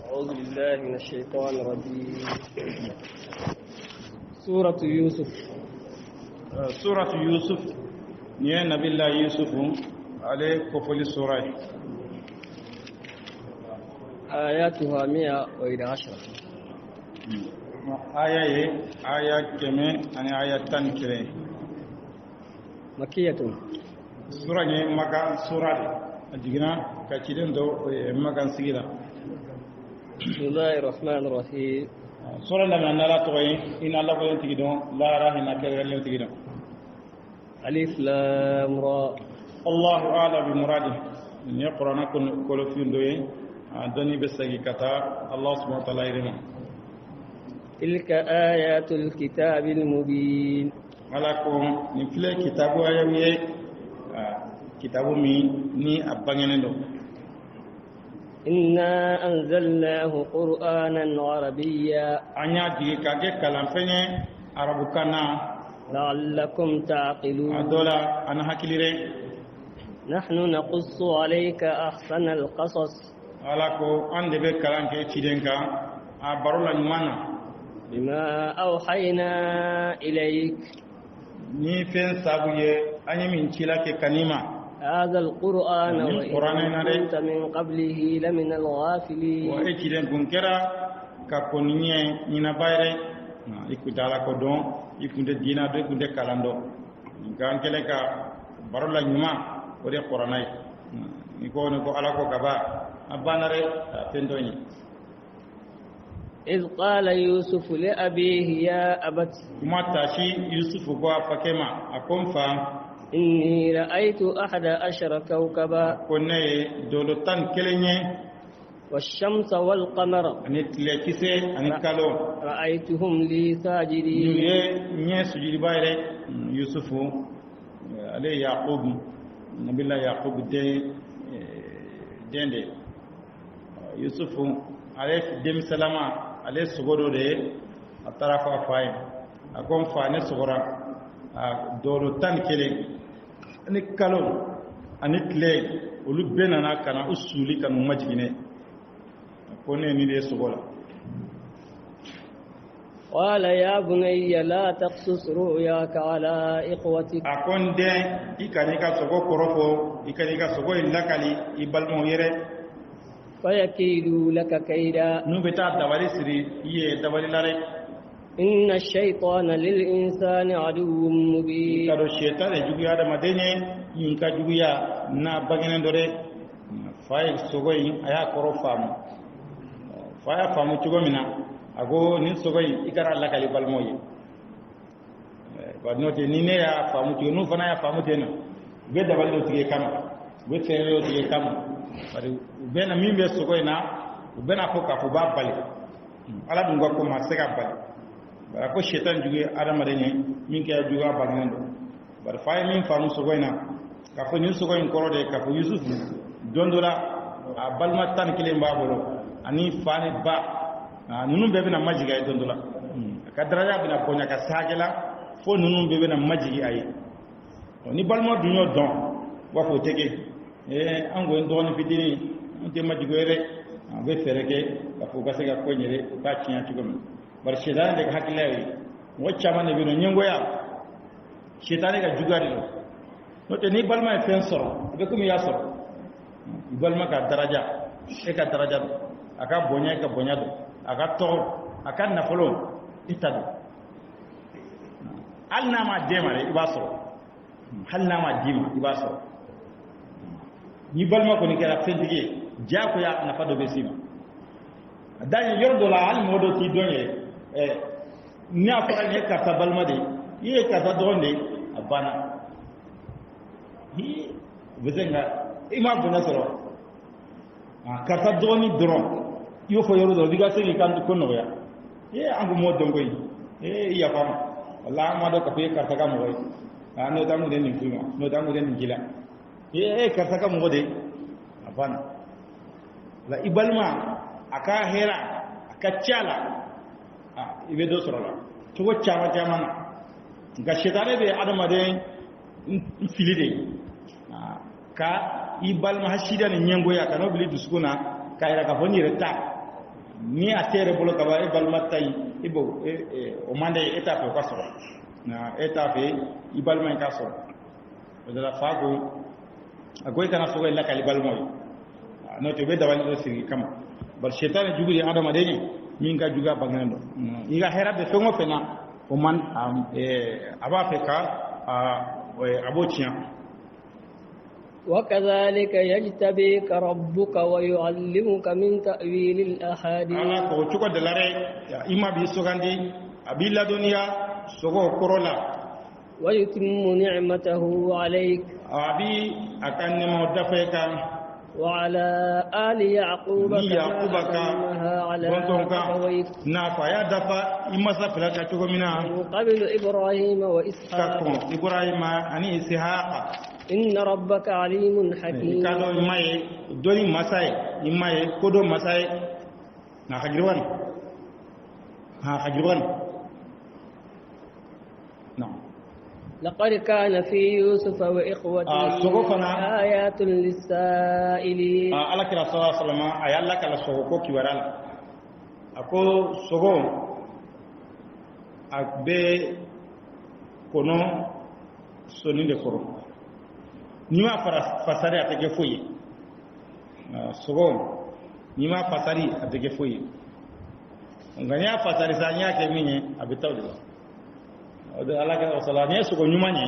أعوذ بالله من الشيطان الرجيم. سورة يوسف. سورة يوسف نيا نبي الله يوسف عليه كفل سورة آياتها 111. آية كمي أنا آية تنكري مكية. سورة نيا مكة سورة أجينا كتيرين دو مكة سيدا. بسم الله الرحمن الرحيم. سورة لما نلا توي إن الله بيان تجدون لا راه نكرر لهم تجدون. ألف لام را. الله أعلم بمراده. يقرأ نكون كل فين دوي دني بسجي كتا الله سبحانه وتعالى يرمى. تلك آيات الكتاب المبين. alakum ni file kitabu ayawiye kitabu mi ni abangene do إنا أنزلناه قرآنا عربيا anya di kage kalamfenye arabu kana لعلكم تعقلون. adola ana hakilire نحن نقص عليك أحسن القصص alako ande be kalanke cidenka a barola nyumana بما أوحينا إليك ni fen sabuye anyi min cilake kanima هذا القرآن من قرآن وإن ناري. كنت من قبله لمن wa الغافلين. e ciden kunkera ka koninye nyina bayre ikutala ko don ikunde dina do ikunde kalando gankele ka barola nyuma o de qur'anai ni ko ala ko kaba abanare pendoni إذ قال يوسف لأبيه يا أبت kuma tashi yusufu ko afakema akomfa إني رأيت 11 كوكبا konne dolo tan kelenye والشمس والقمر ani tile kise ani kalo رأيتهم لي ساجدين. ye nye sujudi bayre yusufu ale yaqub nabilla yaqub de dende yusufu ale dem salama ale sugodo de atarafa fay akon fa ne sugora dolo tan kele ani kalo ani tile olu benana kana usuli kanu majigine kone ni de sugola قال يا بني لا تقصص رؤياك على إخوتك akonde ikani ka sogo korofo ikani ka sogo ilakali ibalmo yere فيكيدوا لك كيدا. nu beta dawali siri iye dawali lare إن الشيطان للإنسان عدو مبين. kado shaitan e jugu ada madenye yin ka jugu ya na bagene dore fay sogo yin aya koro famu faya famu chugo mina ago ni sogo yin ikara lakali balmo yi ba note ni ne ya famu chugo nu fana ya famu tena be dawali do tige kama be fere do tige kama bari bena mimbe sogo ina bena ko ka fu ba bali ala dum ko ma sega bali bara ko shaitan juge adama denye min ke juga bagando bar fay min famu sogoyna ka fo ni sogoyn korode ka fo yusuf dondola a balma tan kile mbabolo ani fani ba nunum bebe na majiga ay dondola ka daraja bina bonya ka sagela fo nunum bebe na majigi ay ni balma dunyo don wa fo tege ango ndoni fitini nte majigo ere be fereke ka fo gasega ko nyere ka tinya tigom bar shaitan de hakilawi wacce man bi no nyengoya shaitan ga jugari do no te ni balma e fen soro be kum ya soro balma ka daraja e ka daraja do aka bonya ka bonya do aka to aka nafolo itado alna ma demare ibaso halna ma dima ibaso ni balma ko ni kala fendige ja ko ya na fado be sima dani yordo la al modo ti donye ni afara ne karta balma de ye karta donde abana hi bezenga ima buna soro karta doni dron yo fo yordo diga segi kan ko no ya angu mo dongo yi ya fama wallahi ma do ka fe karta ka mo no tamu den ni kuma no tamu den ni gila karta ka mo de abana la ibalma aka hera aka chala ibe do sorola to go chama chama ga shedare be adama de filide ka ibal ma hashida ni nyengo ya kano bili duskuna ka ira ka foni reta ni a tere bolo kaba e balma tay ibo o mande étape ko so na étape i balma ka so de la fago agoy kana so la kali balmo no to be dawal do sigi kama bal shaytan juguri adama de ni min ga juga bangando iga herabe fengo fena o man aba feka abotian وكذلك يجتبيك ربك ويعلمك من تأويل الأحاديث ala ko chuko de lare ima bi sogandi abilla dunya sogo korola ويتم نعمته عليك abi akan mo dafeka وعلى آل يعقوب كما أنها على أبويك na fa ya dafa imasa filaka chugo mina من قبل إبراهيم وإسحاق kakko ibrahima ani ishaqa إن ربك عليم حكيم kado imaye doni masai imaye kodo masai na hajirwan na لقد كان في يوسف وإخوته سقفنا آيات للسائلين ala kira sallallahu alaihi wasallam ayalla kala sogo ko kiwaral ako sogo akbe kono soninde koro nima fasari atake foyi sogo nima fasari atake foyi nganya fasari sanya ke minye abitawde de alaka sallallahu sogo nyuma nye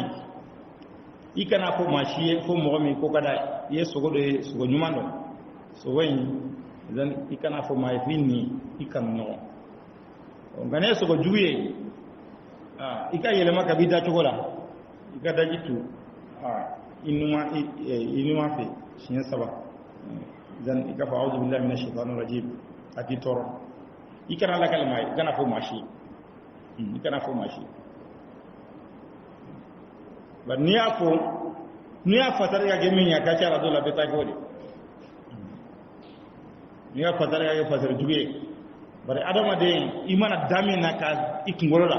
ikana ko mashiye ko momi ko kada ye sogo de sogo nyuma do sogo yin dan ikana fo mai finni ikan no ngane sogo juye ika yele maka bida chogola ika dajitu inuma fe shin saba dan ika fa a'udhu billahi minash shaitanir rajim ati toro ikana la kalma ikana fo mashi ikana fo mashi ba niya fatar ya gemin ya kace ala dola beta gode niya fatar ya fatar juge bare adama de imana dami na ka ikngorola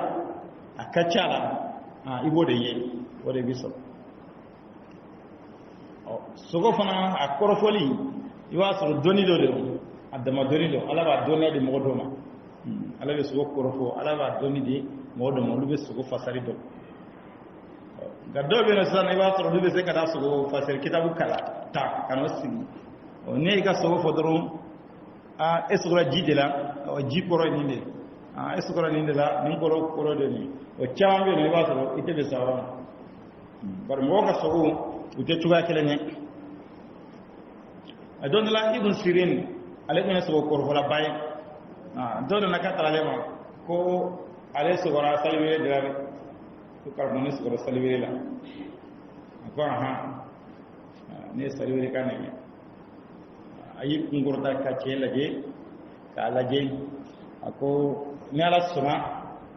akace ala ibode ye wode biso sogo fana akorofoli iwa so doni do de adama doni do ala ba doni de modoma ala be sogo korofo ala ba doni de modoma lu be sogo fasari do gaddo be no sana iwa to lu be se kada sogo fasari kitabu kala ta kanu sigi o ne ga sogo fodoro esura jidela o jikoro ni ne esura ni la ni koro de ni o chambe no iwa to ite be sawa bar mo ga sogo ute tuga kelene adon la ibn sirin alayhi sogo koro hola bay don na ka talema ko ale sogo ra salwe de ko carbone sogo salwe la ko ne salwe ka ne ayi ngurda ka chelaje ka laje ako ne ala suma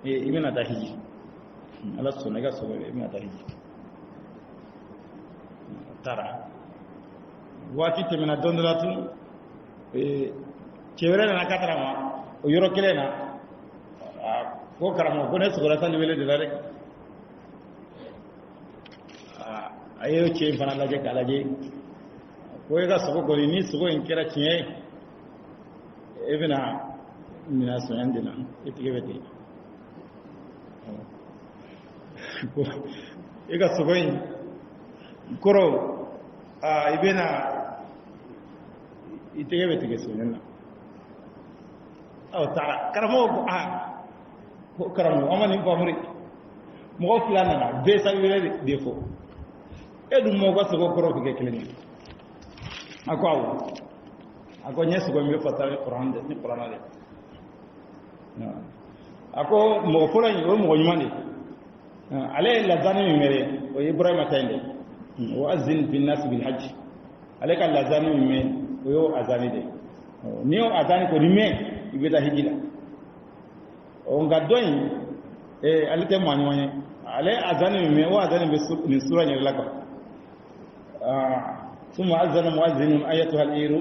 ibn atahiji ala suna ga sogo ibn atahiji tara wati temina dondolatu cewre na katara ma o yoro kelena ko karamo ko ne sugura sali wele de dare ayo che fana laje kalaje ko ga sogo ko ni sogo en kera tiye evena mina so andina itige beti ko ega sogo en koro ibena itige beti sunna aw tara karamo ko karamo amani famuri mo fulana na be sa wele defo edu mo ko so koro ke keleni ako nyesu ko mi fatale Quran de ni Quran de ako mo fulani o mo nyumani ale la zani mere o Ibrahim tande وأذن في الناس بالحج عليك الأذان من ويو أذان ده نيو أذان كريمة يبدا هجلا ونقدوين على تمانية وين على أذان من هو أذان من سورة نيرلاك ثم أذن مؤذن أيتها العير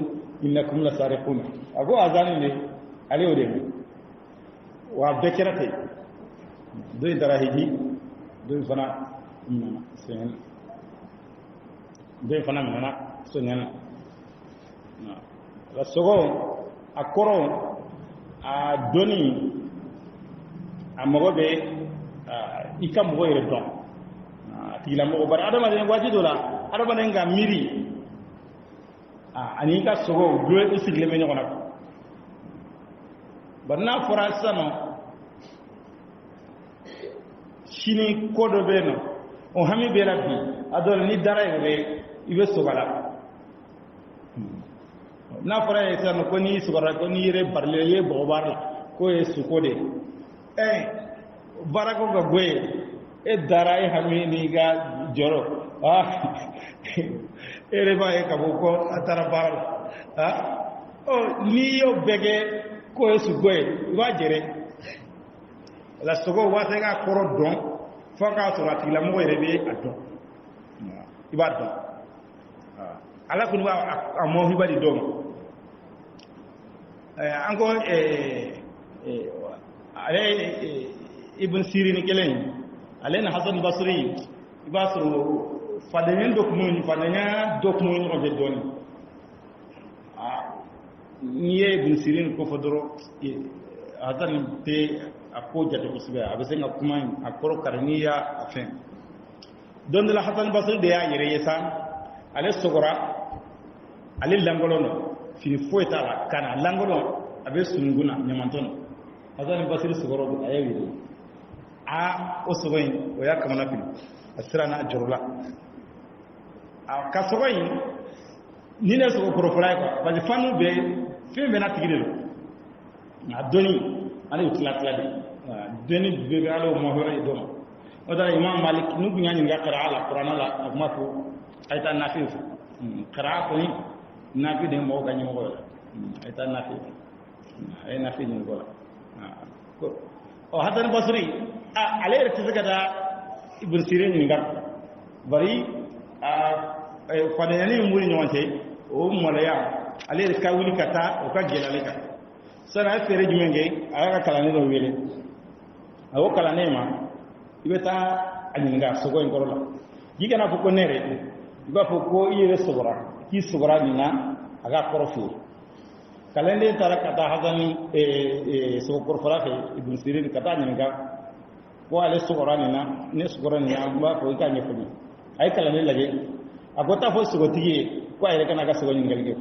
إنكم لسارقون أقول أذان ده عليه وده وأبدكرته دوي تراهيجي دوي فنا سين de fana menana sonyana la sogo akoro a doni a mago be i ka mɔgɔ yɛrɛ dɔn tigila mɔgɔ bari adamaden waati dɔ la adamaden ka miiri ani i ka sogo dɔ i sigilen bɛ ɲɔgɔn na bari n'a fɔra sisan nɔ sini ko dɔ bɛ yen nɔ o hami bɛ la bi a dɔ la ni dara yɛrɛ i bɛ soga la n'a fɔra ye sisan nɔ ko n'i sogora ko n'i yɛrɛ barilen i ye bɔgɔbaara la k'o ye suko de ye baara ko ka bɔ yen e dara e hami n'i ka jɔrɔ e yɛrɛ b'a ye ka fɔ ko a taara baara la n'i y'o bɛɛ kɛ k'o ye suko ye i b'a jɛrɛ la sogo waati k'a kɔrɔ dɔn fo k'a sɔrɔ a tigilamɔgɔ yɛrɛ bɛ a dɔn i b'a dɔn ala kɔni b'a mɔhiba di dɔn an ko ale ibn sirin kelen ale na hasan basri i b'a sɔrɔ fadenya dɔ kun ɲɔgɔn fɛ dɔɔnin n'i ye ibn sirin ko fɔ dɔrɔn hasan tɛ a ko jate kosɛbɛ a bɛ se ka kuma a kɔrɔ kari n'i y'a fɛn don dɔ la hasan basri de y'a yɛrɛ ye sa ale sɔgɔra ale langolon fini foyi t'a la kana langolon a bɛ sunugun na ɲamantɔn hasan basri sɔgɔra a ye wele o sogo in o y'a kamana fili a sera n'a jɔrɔ la ka sogo in ni ne sogo kɔrɔfɔla ye quoi parce que fanu bɛ fɛn bɛɛ n'a tigi de don nka dɔnni ale y'u tila de dɔnni bɛɛ bɛ ale y'o mɔhɔrɔ ye dɔn o da imam malik n'u kun y'a ɲininka kara la kuranna la a kuma fɔ a ye taa nafi fɛ kara kɔni nafi de ye mɔgɔw ka ɲɛmɔgɔ ye a ye taa nafi fɛ a ye nafi ɲini ko la hasan basri ale yɛrɛ tɛ se ka taa ibn sirin ɲininka bari fadenyani mun ni ɲɔgɔn cɛ o mɔlɛya ale yɛrɛ ka wuli ka taa o ka gɛlɛ ale kan sani a ye feere jumɛn kɛ a y'a ka kalanden dɔ wele a ko kalanden ma i bɛ taa a ɲininka sogo in kɔrɔ la k'i kana fɔ ko ne yɛrɛ i b'a fɔ ko i yɛrɛ sɔgɔra k'i sɔgɔra nin na a k'a kɔrɔ f'i ye kalanden taara ka taa hasan sogo kɔrɔfɔla fɛ ibn sirin ka taa ɲininka ko ale sɔgɔra nin na ne sɔgɔra nin na n b'a fɔ i k'a ɲɛfɔ a ye kalanden lajɛ a ko taa fɔ sogotigi ye ko a yɛrɛ kana ka sogo ɲininkali kɛ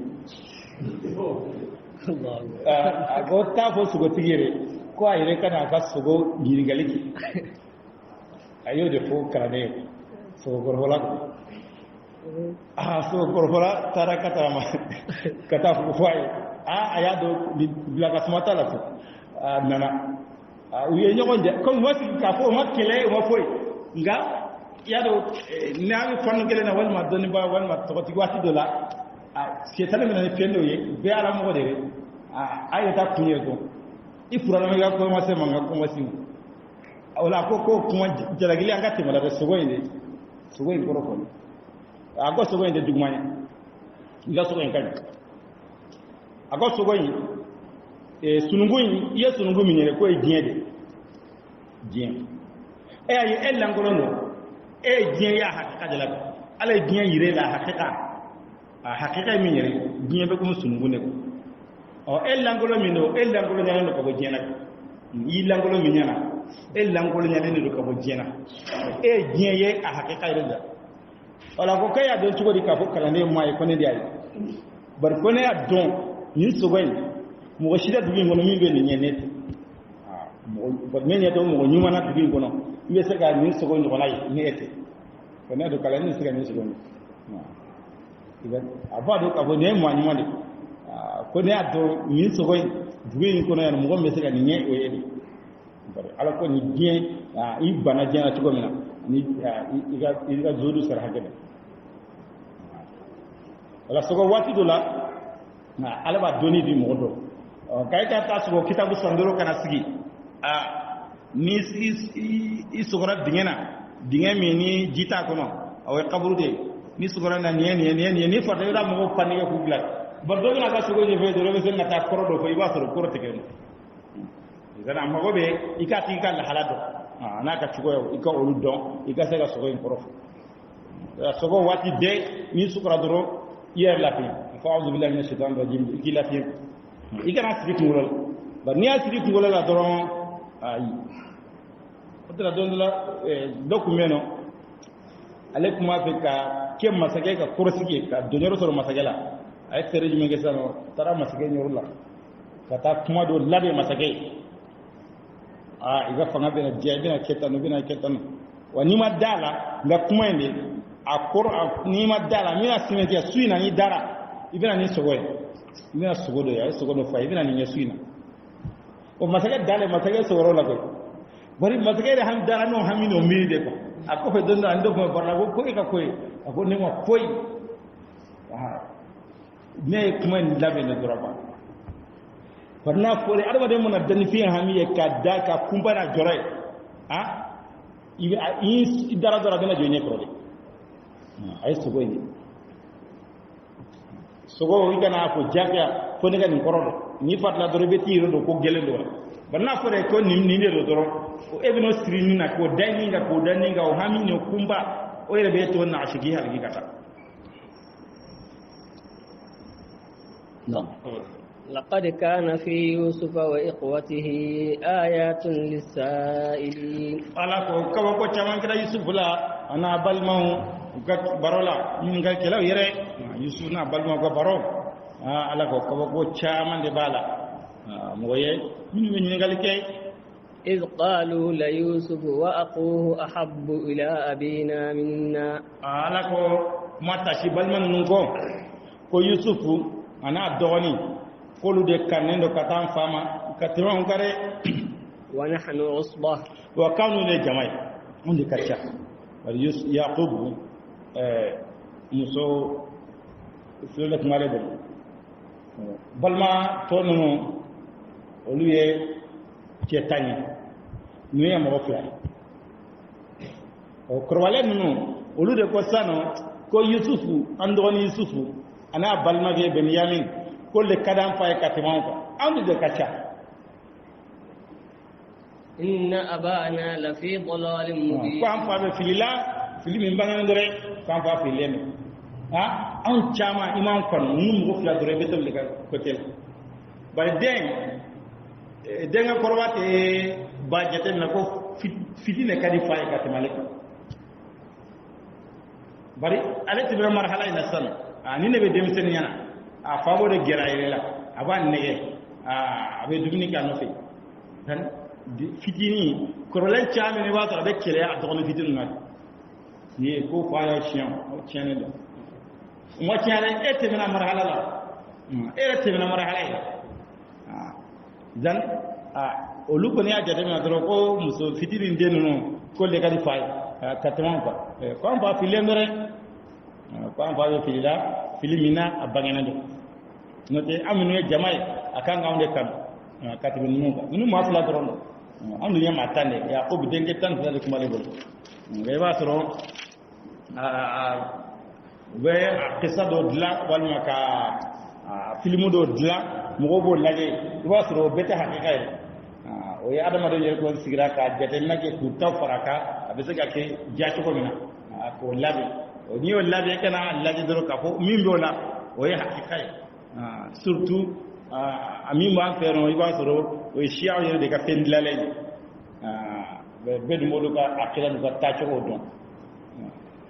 a ko taa fɔ sogotigi yɛrɛ ko a yɛrɛ kana ka sogo ɲininkali kɛ a y'o de fɔ kalanden ye sogokɔrɔfɔla sogo kɔrɔfɔla taara ka taa fɔ a ye a y'a dɔn bila ka suma t'a la to a nana u ye ɲɔgɔn jɛ comme u ma sigi k'a fɔ u ma kɛlɛ u ma foyi nka i y'a dɔn n'a bɛ fanu kelen na walima dɔnniba walima tɔgɔtigi waati dɔ la sɛtani bɛ na ni fɛn dɔw ye bɛɛ ala mɔgɔ de ye a yɛrɛ taa kun yɛrɛ dɔn i furanna i ka kɔma se ma n ka kɔma si o la ko kuma jalakili an ka tɛmɛ la dɛ sogo in kɔrɔ kɔni a ko sogo in tɛ juguman ye i ka sogo in ka ɲi a ko sogo in sununkun in i ye sununkun min yɛrɛ k'o ye diɲɛ de diɲɛ e y'a ye e lankolon don e ye diɲɛ y'a hakika de la ala ye diɲɛ yire la a hakika ye min yɛrɛ diɲɛ bɛ komi sununkun de ko e lankolon min don e lankolon ɲalen don ka bɔ diɲɛ na i lankolon min ɲɛna e lankolon ɲalen de don ka bɔ diɲɛ na e ye diɲɛ ye a hakika yɛrɛ la wala ko k'e y'a dɔn cogo di k'a fɔ kalanden ma ye ko ne de y'a ye bari ko ne y'a dɔn nin sogo in mɔgɔ si tɛ dugu in kɔnɔ min bɛ nin ɲɛ ne tɛ min ɲɛ tɛ mɔgɔ ɲuman na dugu in kɔnɔ n bɛ se ka nin sogo ɲɔgɔnna ye ne tɛ ko ne don kalanden ne se ka nin sogo ye a b'a dɔn k'a fɔ nin ye maa ɲuman de ko ne y'a dɔn nin sogo in dugu in kɔnɔ yan mɔgɔ min bɛ se ka nin ɲɛ o ye de bari ala ko nin diɲɛ i banna diɲɛ na cogo min na ni i ka zodu sara hakɛ la wala sogo waati dɔ la ala b'a dɔnni di mɔgɔ dɔ k'a ka taa sogo kitabu sandoro kana sigi ni i sɔgɔra dingɛ na dingɛ min ni ji t'a kɔnɔ o ye kaburu de ye ni sɔgɔra na nin ye ni farida i b'a mɔgɔw panike k'u bila bari dɔ bɛna ka sogo ɲɛfɛ dɔrɔn bɛ se ka taa kɔrɔ dɔ fɔ i b'a sɔrɔ kɔrɔ tigɛ a mago bɛ i k'a tigi ka lahala dɔn n'a ka cogoya i ka olu dɔn i ka se ka sogo in kɔrɔ fɔ sogo waati bɛɛ n'i sukora dɔrɔn i yɛrɛ lafiya fɔ awuzu billahi minash shaitani rajim i k'i lafiya i kana sigi kunkolo la ba ni asiri kungola la doron ayi otra don la documento ale kuma fe ka ke masake ka kursike ka donero soro masake la ay tere jime ke sano tara masake nyorula ka ta kuma do labe masake iga fanga bena jebina ketanu wa ni ma dala nga kuma inde akor ni ma dala mina simetia suina ni dara ibina ni sogoy ibina sogodo ya sogodo fa ibina ni suina o masake dale masake sogoro la ko bari masake de ham dara no hamino mi de ko ako fe dondo ando ko barla ko ka ko ako ne ma koy ne kuma ni labe ne droba farna fore arba de mona dan fi hamiye ka da ka kumbana jore i dara dana joine ko de ay sogo ni sogo wi kana ko jaga fo ne ga ni korodo ni fatla do rebeti ro ko gelendo farna fore ko ni ne do o ebino strini na ko daninga o hamini kumba o rebe to na ashigi halgi kata no لقد كان في يوسف وإخوته آيات للسائلين على كو كو چمان كدا يوسف لا انا بالمو barola min ga kelaw yere yusuf na balma ko baro ala ko ko chaman de bala moye min min ngal kay إذ قالوا ليوسف وأخوه أحب إلى أبينا منا ala ko mata shi balman nun ko yusufu ana doni kolu de kanendo katan fama katron kare wa nahnu usbah wa kanu le jamai mundi kacha bari yaqub muso fele kumare bo balma tonu oluye cetani nuya mo fia o krwale nunu olude ko sano ko yusufu andoni yusufu ana balma ge benyamin ko le kadam fay katimon ko andu de kacha inna abana la fi dhalalin mubin ko am fa be filila filimi bangan dore ko am fa filemi an chama imam kon num go fia dore beto le ko tel bari denga korwate bajete na ko fitine kadi fay katimale bari ale tibe marhala ina san ani ne be demsen yana a fabo de gerayle la aban nege abe dubni ka no fe tan fitini korolen chame ne wa to be kele a dono fitinu na ni ko faya chien o tiene do mo tiene ete mena marhala la ete mena marhala dan olu ko ne ajade na dro ko muso fitini ndenu no ko le kadi fay katman ko am ba filemre ko am ba filila filimina abangena do note amunu jamai akanga onde kam katibin nuka minu ma fula dorondo andu nya matane ya ko bidenge tan fula ko male bol ngay wa toro we qissa do dla wal maka filimu do dla mo bo lage wa toro beta hakika o ya adama do yer ko sigira ka jete nake ku taw faraka abisa ga ke jati ko mina ko labi o ni o labi kana laji doro ka fo min do la o ya hakika surtout ami ma fero iba soro o shi'a yere de ka tendilale be du modu ka akira du ka tacho o don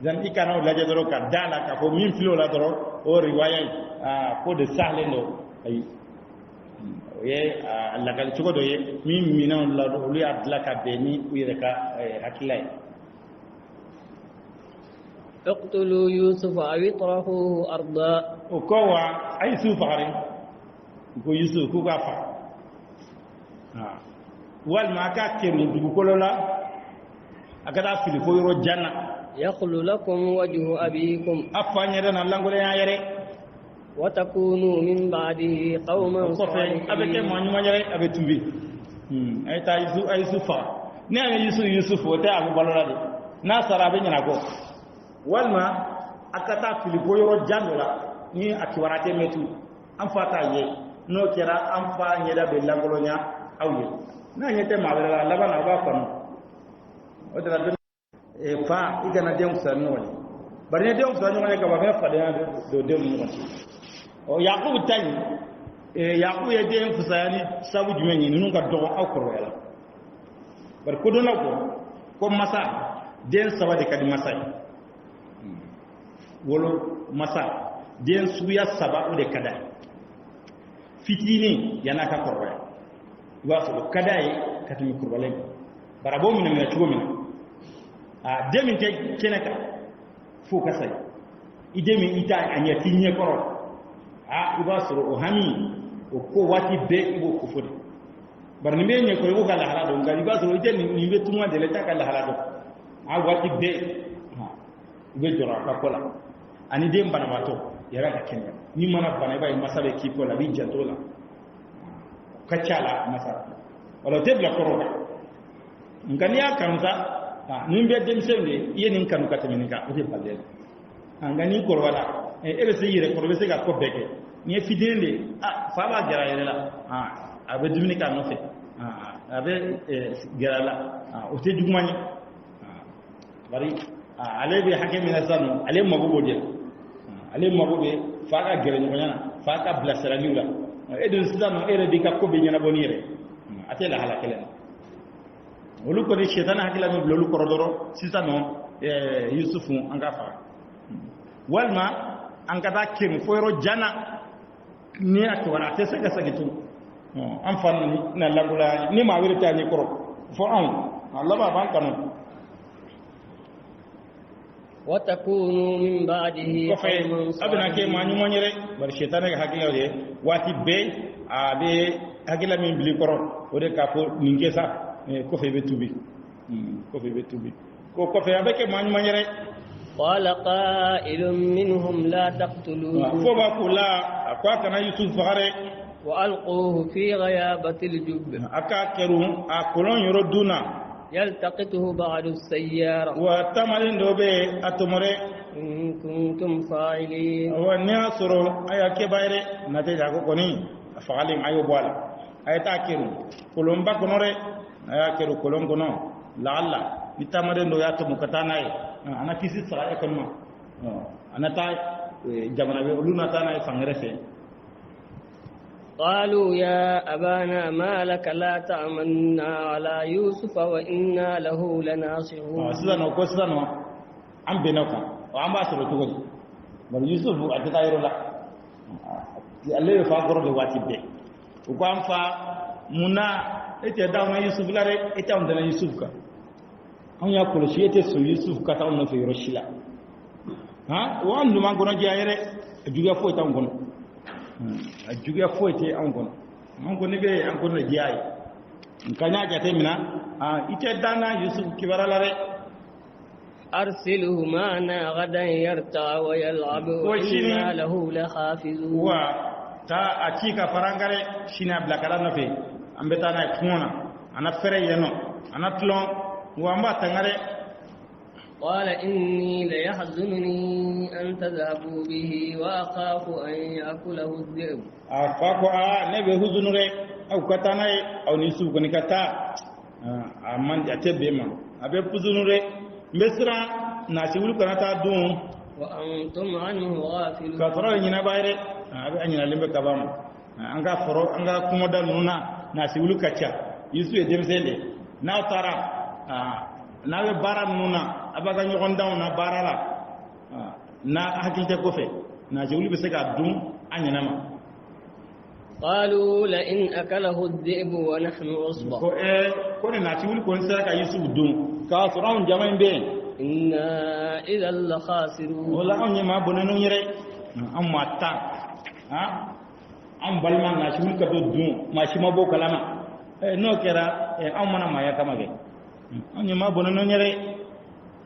zan ikana o laje doro ka dala ka ko min filo la doro o riwaya ko de sahle no ay ye alla kal chugo do ye min mina la do li adla ka beni uyere ka hakilay اقتلوا يوسف أو اطرحوه أرضا وكوا أي سوفاري ko yusuf ku ga fa wal ma ka ke mu dugu kolola akada fili ko yoro janna yakhlu lakum wajhu abikum afanya dana langole ya yare wa takunu min ba'dihi qauman salihin abeke mo nyuma yare abe tumbi ay ta yusufa ne ay yusuf o ta abu balora de na sarabe nyana ko wal ma akata fili ko yoro jandola ni akiwarate metu an fata ye no kera an fa nyeda be langolonya awye na nyete mabela labana ba kono o dara fa igana dem sanno bari ne dem sanno ne ka ba me fa de do dem mo o yaqub tani yaku ye den fusayani sabu jumeni nunu ka dogo aw korwa la bar ko dona ko masa den saba de kadi masa wolo masa den suya saba o de kada fitini yana ka korwa wa so kada yi katumi korwa le barabo min na chugo min a demin te kenaka fu kasai idemi ita anya tinye koro iba soro o hami o ko wati be ibo ko fodi bar ni menye ko ibo kala halado ngali iba soro ite ni be tuma de leta kala halado wati be ibe jora ka kola ani dem bana wato yara ka kenya ni mana bana ba masabe ki ko la bi jantola kachala masala wala tebla koro ngani akanza ni be dem sembe yeni kanu kataminika o te balle ngani koro wala ebe se yire koro be se ga ko beke ni fidele fa ba gara yere la abe dumini ka no fe abe gara la o te dugmani bari ale be hakemi na sanu ale mabugo de ale mabugo fa ga gara nyana fa ka blasera liula edun sanu ere di ka ko be nyana bonire atela halakele olu ko ni shetana hakila mi blolu korodoro sisano yusufu anga fa walma an kada kin foyro jana ni atwara te sega sagitu an fan na langula ni ma wirta ni koro fo an Allah ba ban kanu wa takunu min ba'dihi qawman abina ke ma nyumo nyere bar shetana ga hakila de wati be abe hakila min bli koro o de ka fo ninge sa ko fe betubi ko fe abeke ma nyumo nyere قال قائل منهم لا تقتلوه فما كلا أقاكنا يوسف فغري وألقوه في غيابة الجب أكاكرون أكلون يردونا يلتقطه بعد السيارة وتمرين دوبي أتمري إن كنتم فاعلين ونياسرو أيا كبيري نتيجة كوني فعلين أيو بوالا أي تاكرون كلهم باكنوري أيا كرو كلهم كنو لعلا نتمرين دو ياتو مكتاناي ana kisi sara ekonma ana ta jamana be uluna ta na fangrefe قالوا يا أبانا ما لك لا تأمنا على يوسف وإنا له لناصحون سيدنا ko sidano am benoka o amba so to godi bar yusuf atata yoro la alle fa goro de wati be ko am fa muna ete dawna yusuf la re ete on dana yusuf ka an ya kula shi ete so yusuf ka ta on no fe roshila wa am duma gono jayere juga fo ta ngono juga fo te an gono an gono be an gono jayi kanya ja temina ite dana yusuf kibara la re أرسله معنا غدا يرتع ويلعب وإنا له لحافظون و تا أتيكا فرانغاري شينا بلاكالا نفي أمبتانا كمونا أنا فري ينو أنا تلون وأمبا تنغاري قال إني ليحزنني أن تذهبوا به وأخاف أن يأكله الذئب أخاف نبي هزنوري أو كتاناي أو نسوب كنكتا أمان جاتبما أبي بزنوري mesra na ci wul kana ta dun wa antum anhu ghafilun ka fara ni na bayre abi anyina limbe kabam an ga foro an ga kuma da nuna na ci wul kacha yisu e dem sende na tara na we bara nuna abaga ni gonda na barala na hakilte ko fe na ci wul be sega dun anyina ma قالوا لئن أكله الذئب ونحن عصبة كون ناتي ول كون سرقا يسوع دون كافرون جماعين بين إنا إذا لخاسرون ولا أني ما بننو يري أما تا أم بالما ناتي ول كدو دون ما شي ما بو كلاما نو كرا أم منا ما يا كما أني ما بننو يري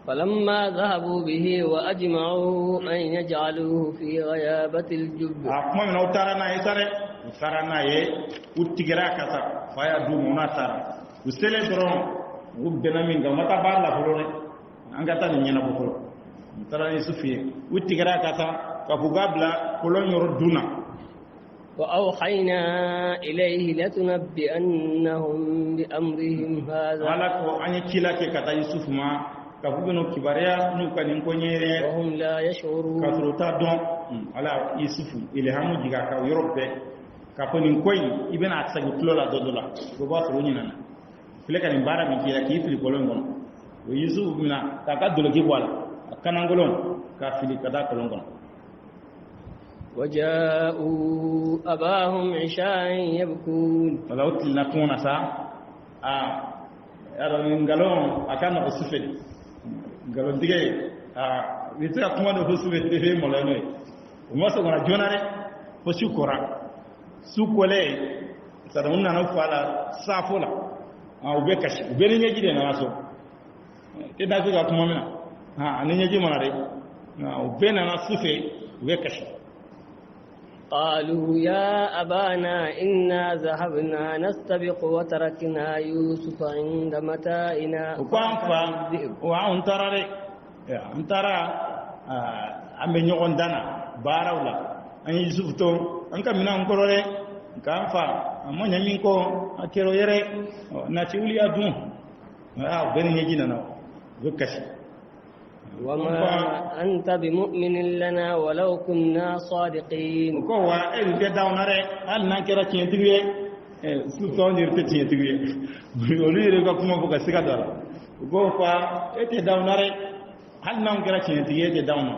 فلما ذهبوا به وأجمعوا أن يجعلوه في غيابة الجب أكما من أوتارنا يساري sarana ye utigira kasa faya du mona sara usele dron ubena minga mata balla fulore angata ni nyana bokolo tara ni sufi utigira kasa ka bugabla kolon yoro duna wa awhayna ilayhi latunabbi'annahum bi amrihim hadha wala ko anya kila ke kata yusuf ma ka bugeno kibaria nu kanin konyere wa hum la yash'urun ka trota don ala yusuf ile hamu diga ka yorobe ka ko nin koy ibena sagi tulola dodola ko ba so nyina file kan bara min kila ki fili kolon gon o yusuf mina ka ka dolo ki wala kanangolon ka fili kada kolon gon وجاءوا أباهم عشاء يبكون wala utilna kuna sa yaro ngalon akana usufeli ngalon dige wita kuma do usufeli te mo la noy o mo so gona jonare fo sukora sukole sada unna no fala safola ube kashi ube ni nyeji de na so te da ga kuma mina ani nyeji mo na de ube na sufe ube kashi قالوا يا أبانا إنا ذهبنا نستبق وتركنا يوسف عند متاعنا وأن ترى أن ترى أمن يغن دانا باراولا أن يوسف تو أنك من أنكره كافا أما نيمكو أكيرو يري ناتيولي أدون بني يجينا نو بكشي وما أنت بمؤمن لنا ولو كنا صادقين وكوا إن كداونا ري هل نكرا تينتوي سلطان يرتي تينتوي بيقولوا يرجع كم بقى سكادارا وكوا إتداونا ري هل نكرا تينتوي إتداونا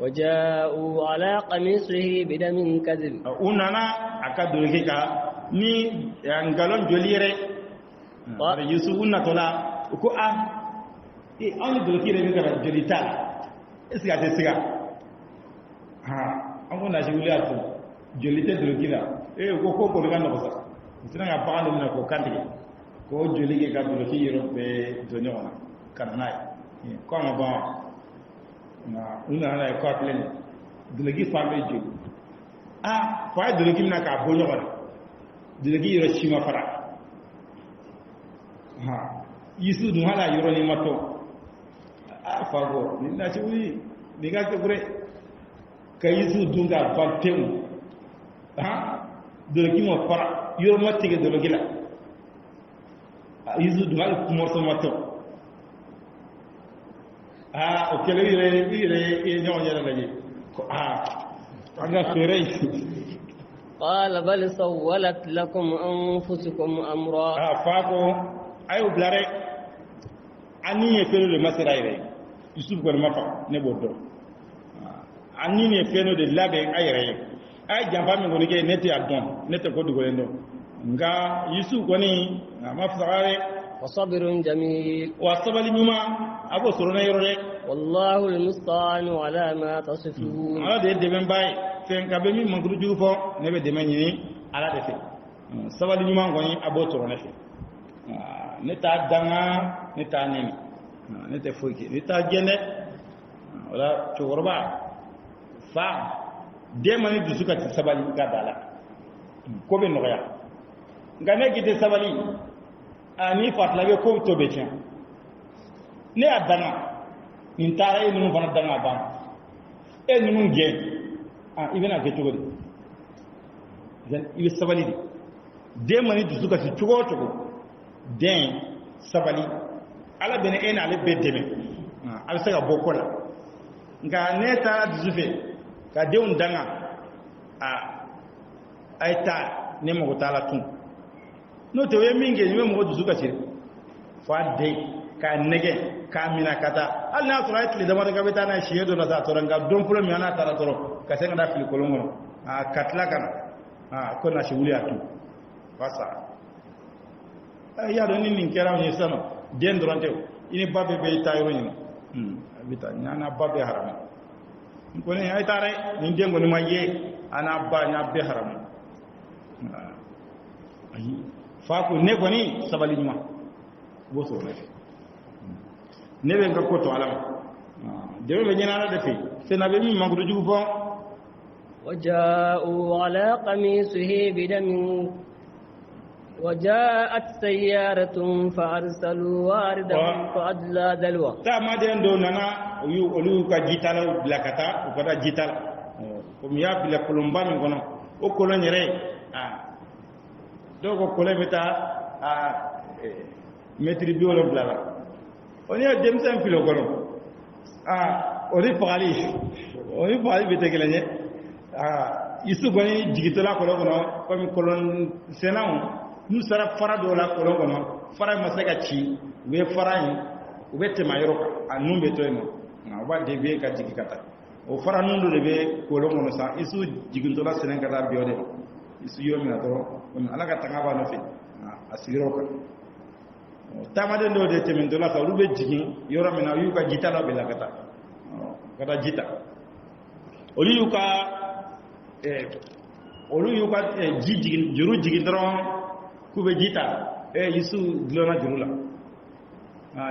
وجاءوا على قميصه بدم كذب ونانا أكادولكيكا ni ngalon jolire Yusuf unatola ko an dolo kire mi kara jolita esiga te siga an ko na shi wuli ato jolite dolo kira ko ga no sa sina ga baalo na ko kantige ko jolige ga dolo kiro be donyo na kana nai ko ma ba na una na ko atlen dolo gi fa be jo fa dolo gi na ka bonyo wala dolo gi yoro shima fara yisu dum hala yoro ni mato fago ni na ci wuri ni ga ke gure kai su dunga banten dologi mo para yor matti ke dologi la yisu dunga ko morso matto o kele ire e nyaw nyala laji ko aga fere قال بل سولت لكم أنفسكم أمرا fago ayo blare ani e fere le masiraire Yusuf ko mafa ne boddo ani ne feno de labe ayre ay jamba mi ngoni ke neti adon nete ko dugo endo nga Yusuf ko ni mafsare وصبر جميل wa sabali mima abo sorona yorore والله المستعان على ما تصفون ala de ben bay fen ka be mi mangru jufo ne be de menyi ala de fe sabali mima ngoni abo sorona fe ne ta danga ne ta nemi ne te foki ne ta gene wala chorba fa de mani du suka ti sabali ga dala ko be noya ngane gite sabali ani fatla be ko to be tian ne adana nin tara e nunu fana danga ban e nunu ge ibena ke tugodi jan ibe sabali de mani du suka ti chugo den sabali ala bene ena ale bedeme ala sega bokola nga neta duzufe ka deun danga aita ne mo tala tun no te we minge ni mo duzuka ci fa de ka nege ka mina kata al na sura itli da ma ga betana shi yedo na ta toranga don problem yana tara toro ka senga da fili kolongo katla kana ko na shi wuli atu fasa ya do ni min kera ni sama den durante ini babbe be tayro ni bita nyana babbe haram ko ni ay tare ni dengo ni maye ana ba nya be haram ayi fa ko ne ko ni sabali nyuma bo so ne be nga ko to alam de be nyana da fe se na be mi mangu jugu fo وجاءوا على قميصه بدم وجاءت سيارة فأرسلوا واردهم فأدلى دلوه ما دين دو نانا يو كا جيتال بلاكاتا وكذا جيتال كم يا بلا كولومبا من كنا او كولون يري دو كو كولي بتا متري بيولو بلا اوني جيمسن فيلو كولو اوني فالي بيتكلني isu goni jigitola kolon kono comme kolon senaw nu sara fara do la kolon kono fara masaka ci be fara ni ube tema yoro anumbe to eno na ba de be ka jigi kata o fara nundu de be kolon kono sa isu jigintola senen kata biode isu yomi na to on alaka tanga ba no fi asigiro ka tamade ndo de tementola sa rube jigin yoro mena yuka jitala be la kata jita olu yuka jigin juru jigin dron kube jita isu glona juru la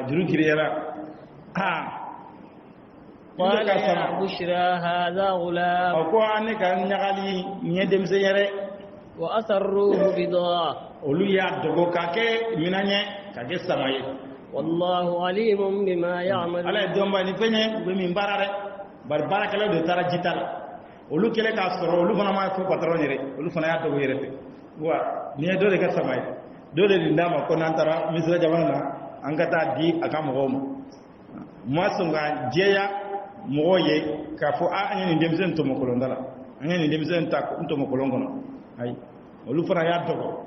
juru kiriyara قال يا بشرى هذا غلام أكو أنك نغالي نيدم سيرة وأسروه بضاعة olu ya dogo kake minanye kake samaye والله عليم بما يعمل ala domba ni fenye be min barare bar barakala de tara jitala olu kele ka soro olu fana ma ko patron yere olu fana ya dogo yere wa ni do de ka samaye do de ndama ko nan tara misra jamana an ka ta di aka mo mo sunga jeya mo ye ka fo a ani ndemzen to mo kolondala ani ndemzen ta to mo kolongono ay olu fana ya dogo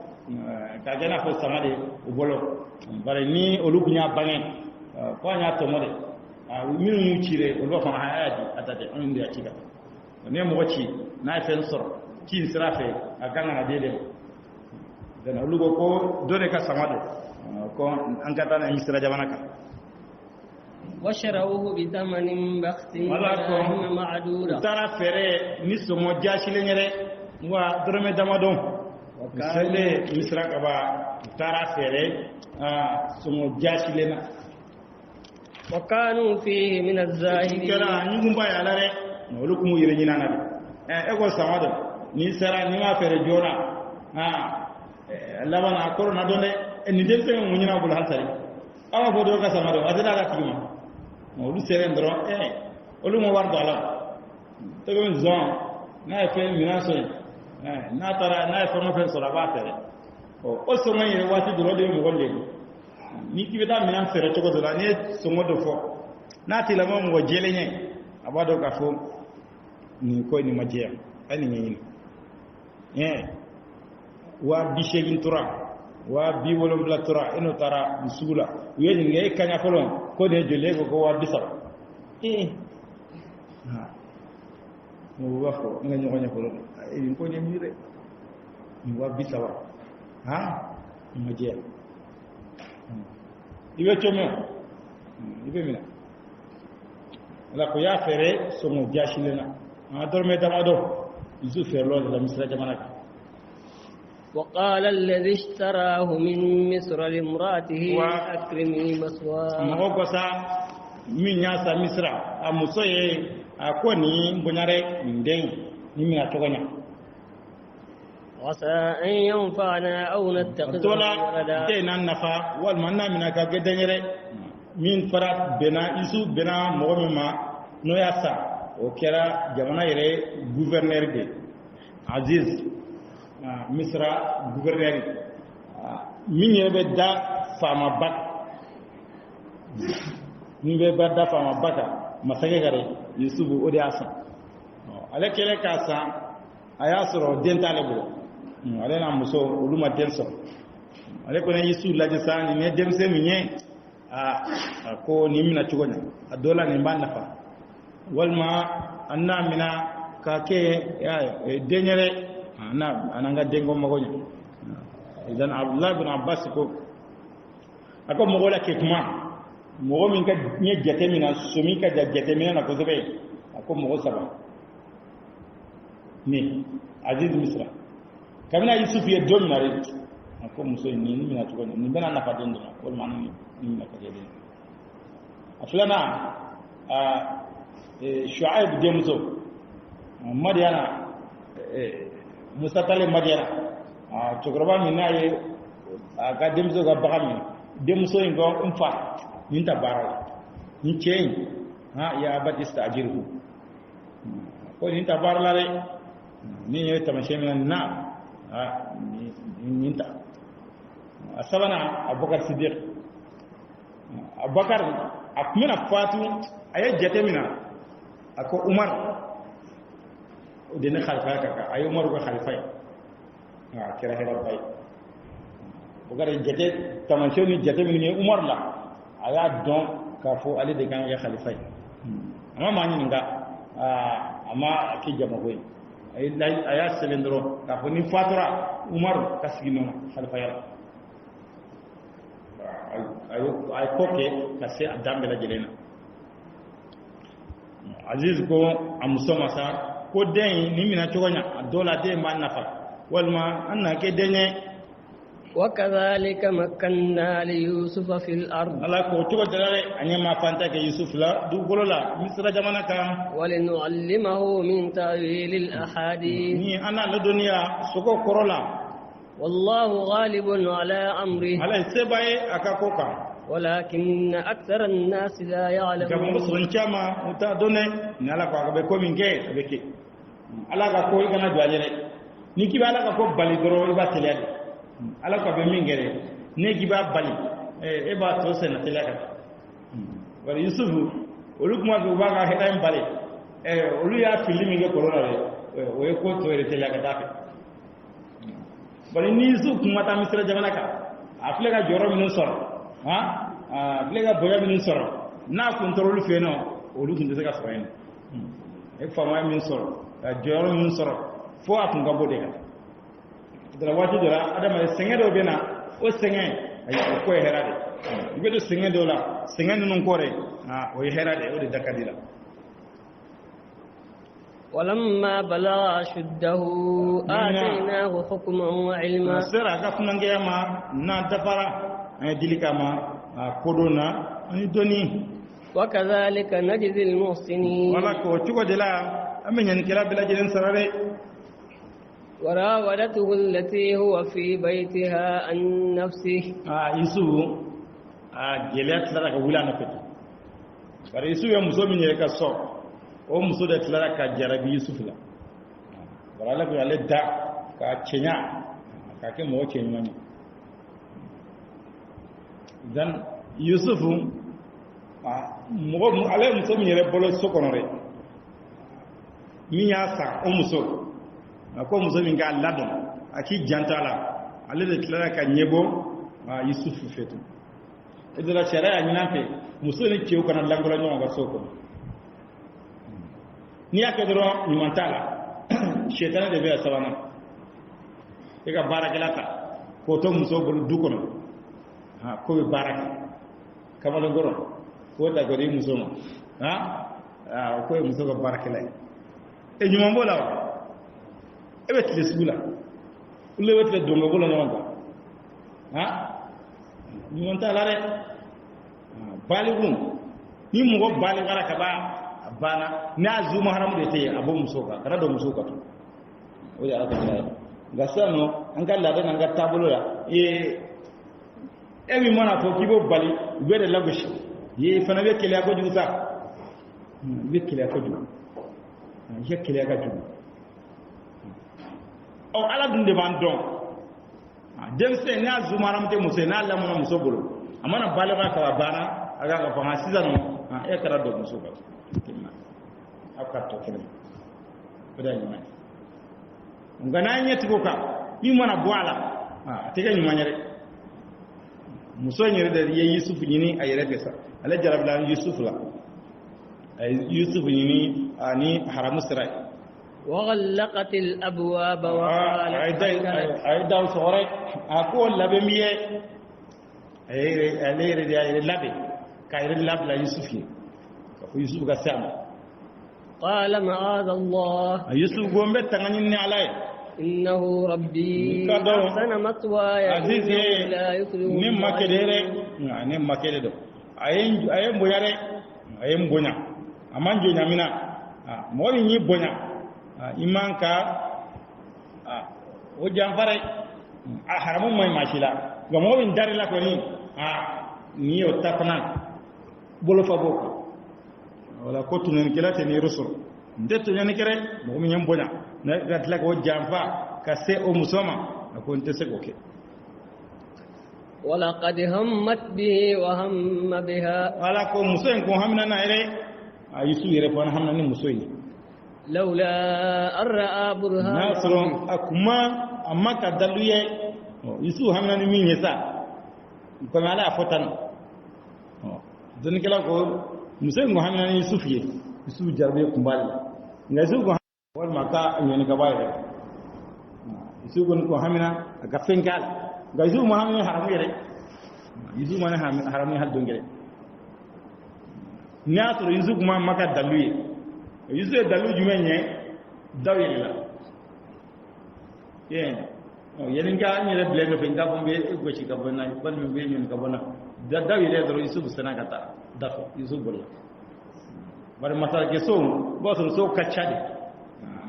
ka gana fo samade o bolo bare ni olu kunya bangen ko nya to mode minu mu cire olu fa hayaji atate on ndi acika ne mo ci na fen soro ci sirafe agana na dede dana olu ko dole ka samade ko an ka tana misra jamanaka وشروه بثمن بخس دراهم معدودة ترى فره ni somo jashile nyere wa dorome damadon sele misra kaba tara fere somo jashile na وكانوا فيه من الزاهدين kera nyugumba ya lare no lukumu yire nyina na ego samado ni sara ni ma fere jona labana corona donde ni demse mo nyina bul halsari awa bodo ka samado adada ka tigima olu sere ndro olu mo wardo ala to go zon na fe minaso na tara na fe mo fe so la ba fere o so mo yire wati duro de mo golle ni ki beta minan fere to go do la ni so mo do fo na ti la mo mo jele nye abado ka fo ni ko ni maje ani nyi wa bi shegin tura wa bi wolom la tura eno tara bisula yeli ngay kanya kolon ko de jole ko wa bisa mo wa ko nga ñoko ñako ko ne mire ni wa bisa wa ma je ibe chomo ibe mina la ko ya fere so mo jashilena dorme damado isu ferlo la misra jamanaka وقال الذي اشتراه من مصر لامرأته أكرمي مثواه مغوكسا من ياسا مصر أمسوي أكوني بنياري ندين نمي أتوغنيا وعسى أن ينفعنا أو نتخذه ولدا تينا النفا والمنا منك جدنيري من فرات بنا يسو بنا مغمما نوياسا وكرا جمانا يري gouverneur de Aziz misra gouverneur min yebe da fama bak min be da fama baka masake gare yusufu odi asa ale kele ka sa aya soro dentale bo ale na muso uluma denso ale ko ne yusu laji sa ni ne demse minye ko ni mina chugonya adola ni banna fa walma anna mina ka ke ya denyere ananga dengo magonya idan abdullah ibn abbas ko ako mogola ke kuma mogo min ka nye jate mina sumi ka jate mina na ko sebe ako mogo saba ni aziz misra kamina yusuf ye dominare ako muso ni mina to ni bana na fadin do ko man ni mina ka jede aflana shuaib de muso madiana musa tale madiana chokroba minna ye ka demso ga bagami demso ngo umfa ninta baro ni chen ya batista ajirhu ko ninta barla re ni ye tamashemina na ninta asabana abubakar siddiq abubakar akmina fatu aye jatemina ako umar o de ne khalifa ka ay Umar ko khalifa kira hera bay o gara jete tamancho ni jete mi Umar la aya don ka fo ali de kan ya khalifa amma mani nga amma ki jama koy ay aya selendro ka fo ni fatura Umar kasgino khalifa ya ay koke kasi adambe la jelena aziz ko amuso masa ko den ni mina cogonya dola de man nafa walma anna ke denye وكذلك مكنا ليوسف في الأرض ala ko cogo dare anyama fanta ke yusuf la du golola misra jamana ka ولنعلمه من تأويل الأحاديث ni ana la dunya soko korola والله غالب على أمره ala sebaye akakoka ولكن أكثر الناس لا jamu يعلمون sun chama uta done ni ala ko akabe ko minge abeke ala ga ko igana jwajere ni kibala ka ko bali goro iba telele ala ko be mingere ne giba bali e ba to sen telaka wala yusufu olu kuma be ba ga hedan bali olu ya filimi nge corona le o e ko to re telaka tafe bali ni su kuma ta misra jamana ka afle ga joro minu soro afle ga boya minu soro na control fe no olu kun de ka soro en e fama min soro joro min soro fo atun ga bode ka dara wati dara adama senge do bena o senge ay ko herade be do senge do la senge nun kore o herade o de dakadila ولما بلغ أشده آتيناه حكما وعلما sera ga funange ma na dafara dilika ma kodona ani doni وكذلك نجزي المحسنين wala ko tugo de la amenya ni kala bila jelen sarare وراودته التي هو في بيتها عن نفسه isu gelet lara ka wulana ko bare isu ya muso min ka so o muso da lara ka jarabi yusuf la wala ko ale da ka cenya ka ke mo cenya ni dan yusuf mo ale muso min yere bolo sokonore mi ya sa o muso ko muso min ga ladon aki jantala ale de lara ka nyebo yusuf fetu idara sharia nyinafe muso ni ciwo kana langola nyoma ga soko ni aka doro ni mantala shetana de be sabana e ga barakalata ko to muso bol dukono ko be baraka kamalo goro ko da gori muso ma ko e muso ga barakala e nyuma bola e be tlisbula ulle wetle dongo bola nyoma ni mantala re baligun ni mugo baligara ka ba bana na zuma haramu de te abo musoka kada do musoka to o ya ta dai gasano an ga ladan an ga tabulo ya mi mana to kibo bali be de lagushi fana be kele ko juta be kele ko juta je kele ga juta o ala dunde ban don dem se na zuma haramu te muso na Allah mun muso bolo amana baligara ka bana aga ka fa hasizano e kara do musoka kinna akato kene bada nyuma ngana nyeti ko ka ni mana boala tege nyuma nyare muso nyere da ye yusuf nyini ayere pesa ala jarab la yusuf la ay yusuf nyini ani haramu sirai وغلقت الأبواب وقالت ay daw sore ako labe miye ay alere ay labe kayre lab la yusuf yi ko yusuf ga sama قال معاذ الله yusuf gombe tangani ni alay إنه ربي أحسن مثواي إنه لا يفلح nim makedere nim makedo ayen boyare ayen bonya amanjo nyamina mo ni bonya imanka o jamfare haramu moy machila ga mo bin darila ko ni ni o takana bolo fa boko wala ko tunen kelate ni rusul ndeto nyani kere mo mi nyam bonya na gatla ko jamfa ka se o musoma ko nte se ko ke ولقد همت به وهم بها wala ko muso en ko hamna na ere ayisu yere ko hamna ni muso yi لولا أن رأى برهان nasron akuma amma ka daluye yusu hamna ni min yesa ko mala fotan don kala ko musa ngo hamna ni yusufiye yusu jarbe kumbal nga yusu go wal maka nyene ka baye yusu gon ko hamna ga fenkal ga yusu mo hamna haramu yere yusu mo haramu hal dongere nasro yusu kuma maka daluye yusu dalu jumenye dawile la yenin ga ni le blendo fe nga bombe go ci kabona bal mi be ñun kabona da dawile dro yusuf sana kata dafo yusuf bolla bar mata ke so bo so kachade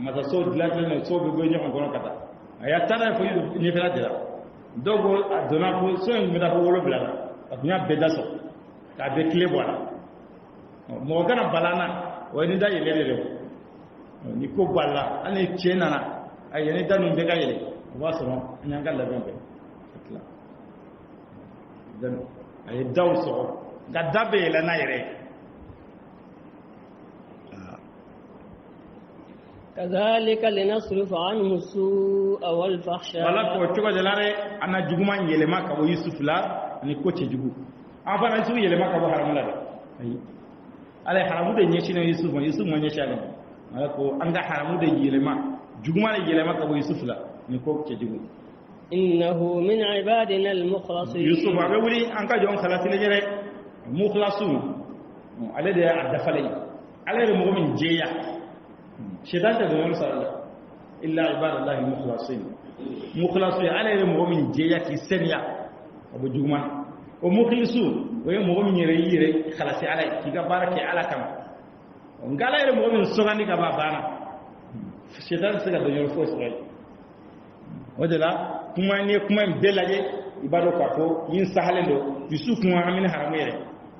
mata so dilate ne so be go ñon ko kata aya tara fo ni fela dira dogo adona ko so mi da ko wolo blala ak nya be daso ka be clé bola mo gana balana wani da yele le ni ko balla ani chenana ayene danu be ga yele wasoro nyanga la bembe atla dan ay dawso gadabe la nayre كذلك لنصرف عنه السوء والفحشاء wala ko tugo delare ana juguma yele maka bo yusuf la ni ko ce jugu afana su yele maka bo haramula de ay ala haramu de nyeshi ne yusuf mo nyeshi ala ala ko anga haramu de yele ma juguma ne yele maka bo yusuf la ni ko ce jugu إنه من عبادنا المخلصين yusuf abe wuri an ka jon khalasile jere mukhlasun ale de adafale ale de mo min jeya shedan ta don sallallahu illa ibadallahi mukhlasin ale de mo min jeya ki senya abu juma o mukhlisu o mo min yere khalasi ala ki ga barake ala kam ngala de mo min sogani ka ba bana shedan se ga don fo soy wadala kuma ne kuma belaje ibado kwa ko yin sahale do yusuf kuma amina haramere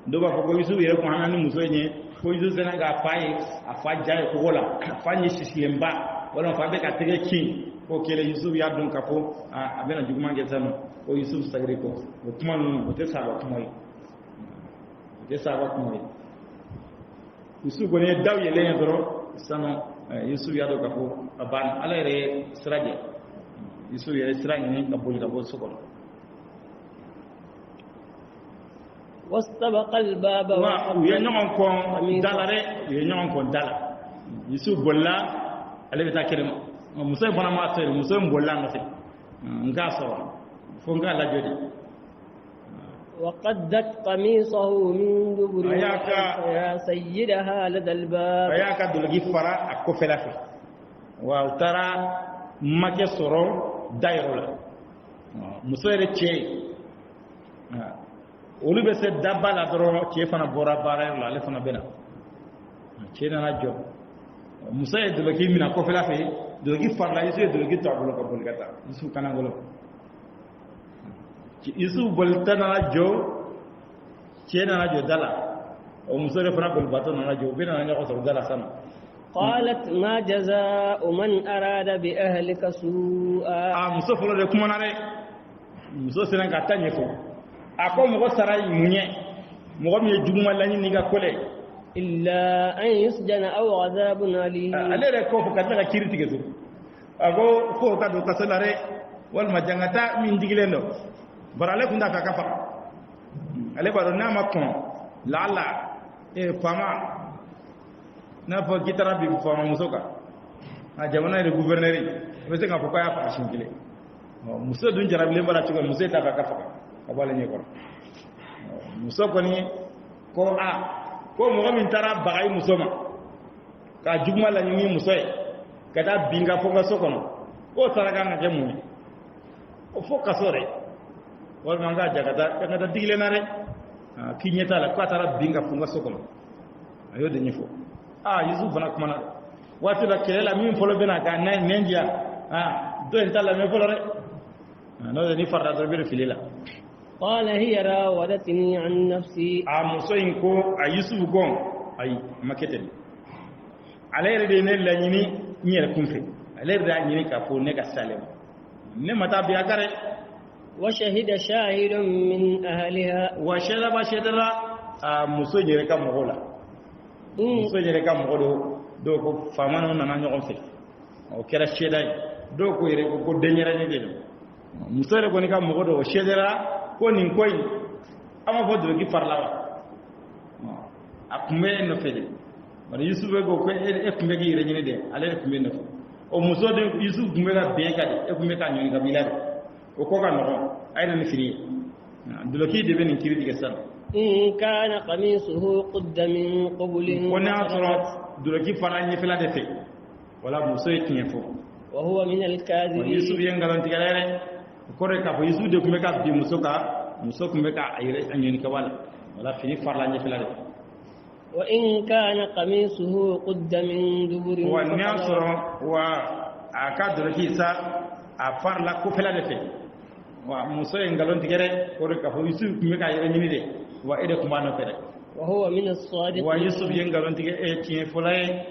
do ba ko yusuf yere ko hanani muso nye ko yusuf zena ga faye afa jaye ko wala afanye sislemba wala fa be ka tege kin ko kele yusuf ya dun ka ko abena juguma ngetano ko yusuf sagre ko kuma no te saba kuma yi te saba kuma yi yusuf gone daw yele ndoro sano yusuf ya do ka ko aban ala re sraje yusuf yere sirang ni kabul sokol واستبق الباب وينون كون دالare ينون كون dala yusuf bolla ale beta kere muso bona ma tere muso bolla ngate nga so fo nga la jodi وقدت قميصه من دبر يا سيدها لدى الباب ayaka dulgi fara akofela fe wa tara make soro dayrola muso yere che olu be se dabba la doro che fana bora bara la le fana bena che na jo muso ye de loki mina ko fela fe de loki farla yesu de loki tabulo ko bol gata yesu kana ngolo yesu bolta na jo che na jo dala o muso re fana bol bato na jo bena na ko so dala sana قالت ما جزاء من أراد بأهلك سوءا muso folo de kuma nare muso senen ka tanye fo ako mo saray munye mo mi juguma lañi ni ga kole إلا أن يسجن أو عذاب أليم ale re ko fo kadla kiriti geso ako fo ka do kasalare wal majangata min digilendo barale kunda ka kafa ale baro na makon lala e fama na fo gitara bi fama musoka a jamana re gouverneur be se ka fo ya fa shingile muso dun jarabile bara tugo muso ta ka kafa ka bala ni ko muso ko ni ko ko mo min tara bagay muso ma ka jugma la ni muso e ka da binga fo ga sokono ko taraga na jamu o fo ka sore wal manga jagata ka da digle na re ki nyeta la ko tara binga fo ga sokono ayo de ni fo yusuf bana kuma na wati la kelela min folo bena ka na nendia do entala me folo re no de ni farda do bir filila قال هي راودتني عن نفسي muso in ko yusuf gon ay makete alere de ne la nyini nyere kumfe alere da nyini ka fo ne ka salem ne mata biya kare وشهد شاهد من أهلها wa shedara muso nyere ka mogola muso nyere ka mogodo do ko famano nana ñoxon fe o kera sheday do ko yere ko deñera ni de musore ko ni ka mo do shedera ko nin koy ama fo do ki parlawa akumbe no fede wala yusuf go ko e kumbe gi yere ni de ale kumbe no o muso de yusuf kumbe ga be ka de e kumbe ka nyoni ga bilade o ko ka no ay na ni firi dulo ki de ben kiri diga san إن كان قميصه قد من قبل ونعصرت دلوكي فراني فلا دفي ولا موسى يتنفو وهو من الكاذبين يوسف ينغلون تيغالي كوري كافو يوسف دي كوميكا دي موسى كوميكا ايري انيوني كوالا ولا فيني فراني فلا دفي وإن كان قميصه قد من دبر ونعصر وأكاد دلوكي سا أفرلا كفلا دفي وموسى ينغلون تيغالي كوري كافو يوسف كوميكا ايري نيني دي وإذا كمان فره وهو من الصادقين ويوسف ينغلون تيغالي فلاي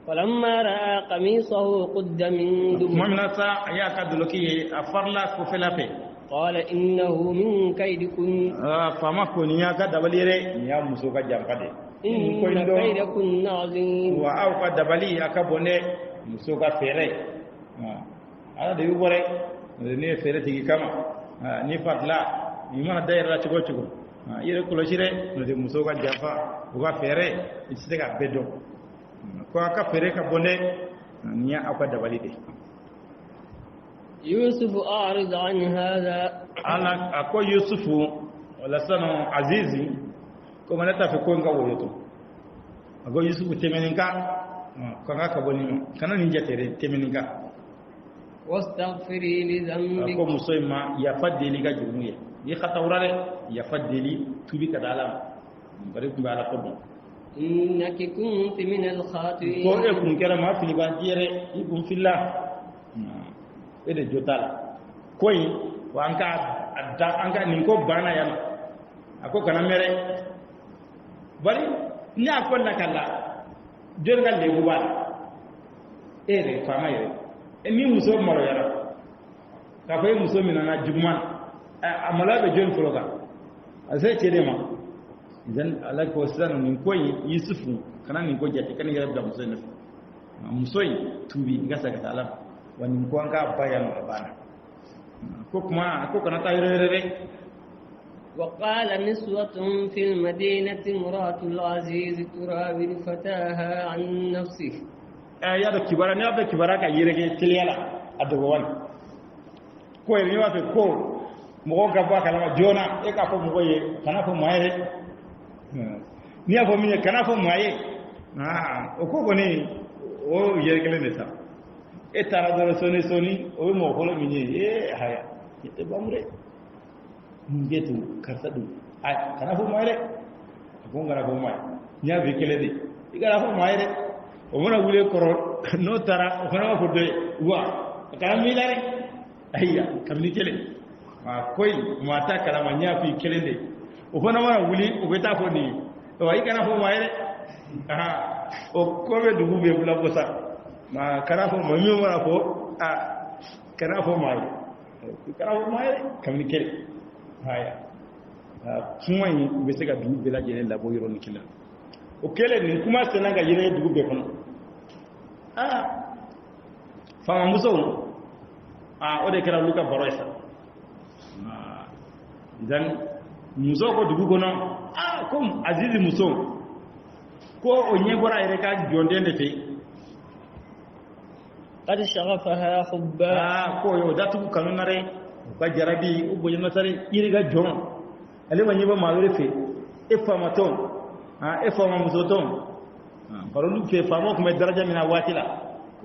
فلما رأى قميصه قد من دبر ممنسا يا كدلوكي أفرلا كفلا في قال إنه من كيدكن فما كونيا كدبليري يا مسوكا جامبادي إن كيدكن عظيم وأو كدبلي أكبوني مسوكا فيري هذا ديوبوري ni fere tigi kama ni fatla ni mana daira chugo chugo ire kuloshire no de musoga jafa buga fere itega bedo ko aka fere ka bonde ni aka dabali de يوسف أعرض عن هذا ala ako yusufu wala sano azizi ko manata fe ko nga woyoto ago yusufu temeninka ko nga ka boni kana ni jatere temeninka واستغفري لذنبك ko musoyma ya faddeli ga jumuye yi khatawrale ya faddeli tubi kadala bari ko bala ko إنك كنت من الخاطئين ko e kun kera ma fili ba jere ibun fillah ede jotala koy wa anka nin ko bana yama ako kana mere bari ni akon nakala jonga lebu ba ere fama yere ni muso maro yara ka fay muso minana jugman amala be jon fologa ase cede ma idan ala ko san nin koy yusufu kana nin ko jati kana yara da muso ne muso tubi ngasa ka talam wani ko anga bayan bana ko kuma ko kana tayere وقال نسوة في المدينة امرأة العزيز تراود فتاها عن نفسه ya da kibara ne ba kibara ka yirege tiliyala adogo wan ko ni wa fe ko mo ga ba kala jona e ka ko mo ye kana fo maye ni afo mi kana fo maye o ko ni o yirege le sa e tara do soni o mo holo mi ni e haya e ba mure ngetu karsadu ay kana fo maye ko ngara fo maye nya be kele de igara fo maye o mona wule koro no tara o kana ko de wa kana mi lare ayya kamni kele ma koy mata kala ma nya fi kele de o kana mona wuli o beta ko ni o ay kana fo maye aha o ko be dugu be bula bosa ma kana fo ma mi mona ko kana fo maye kamni kele haya kuma yi be se ka dugu be la jere la bo yoro ni kila o kele ni kuma sena ga yere dugu be kono fama muso o de kera luka boroisa dan muso ko dugu kono kom azizi muso ko o nyebora ere ka jondende fe قد شغفها حبا ko yo datu kanu nare ba jarabi o bo yema sare iriga jon ale ma nyeba malore fe e fama ton e fama muso ton barolu ke fama ko me daraja mina watila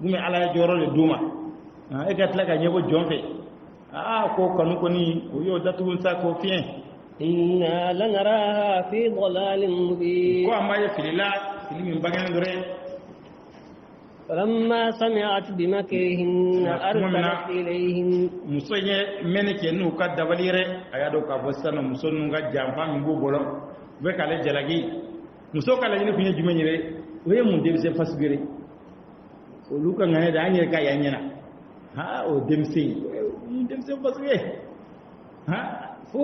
gume ala joro le duma e gatla ga nyebo jonfe ko kanu ko ni o yo datu sa ko fien inna lanaraha fi dhalalin mubin ko amma ya filila filmin bagan dore فلما سمعت بمكرهن أرسلت إليهن musoye meneke nu ka dabalire ayado ka bosana musonu ga jamfa mi go bolo be kale jalagi muso kala ni kunye jumenyire we mun demse fasbire o luka ngane da anye ka yanyana o demse mun demse fasbire fo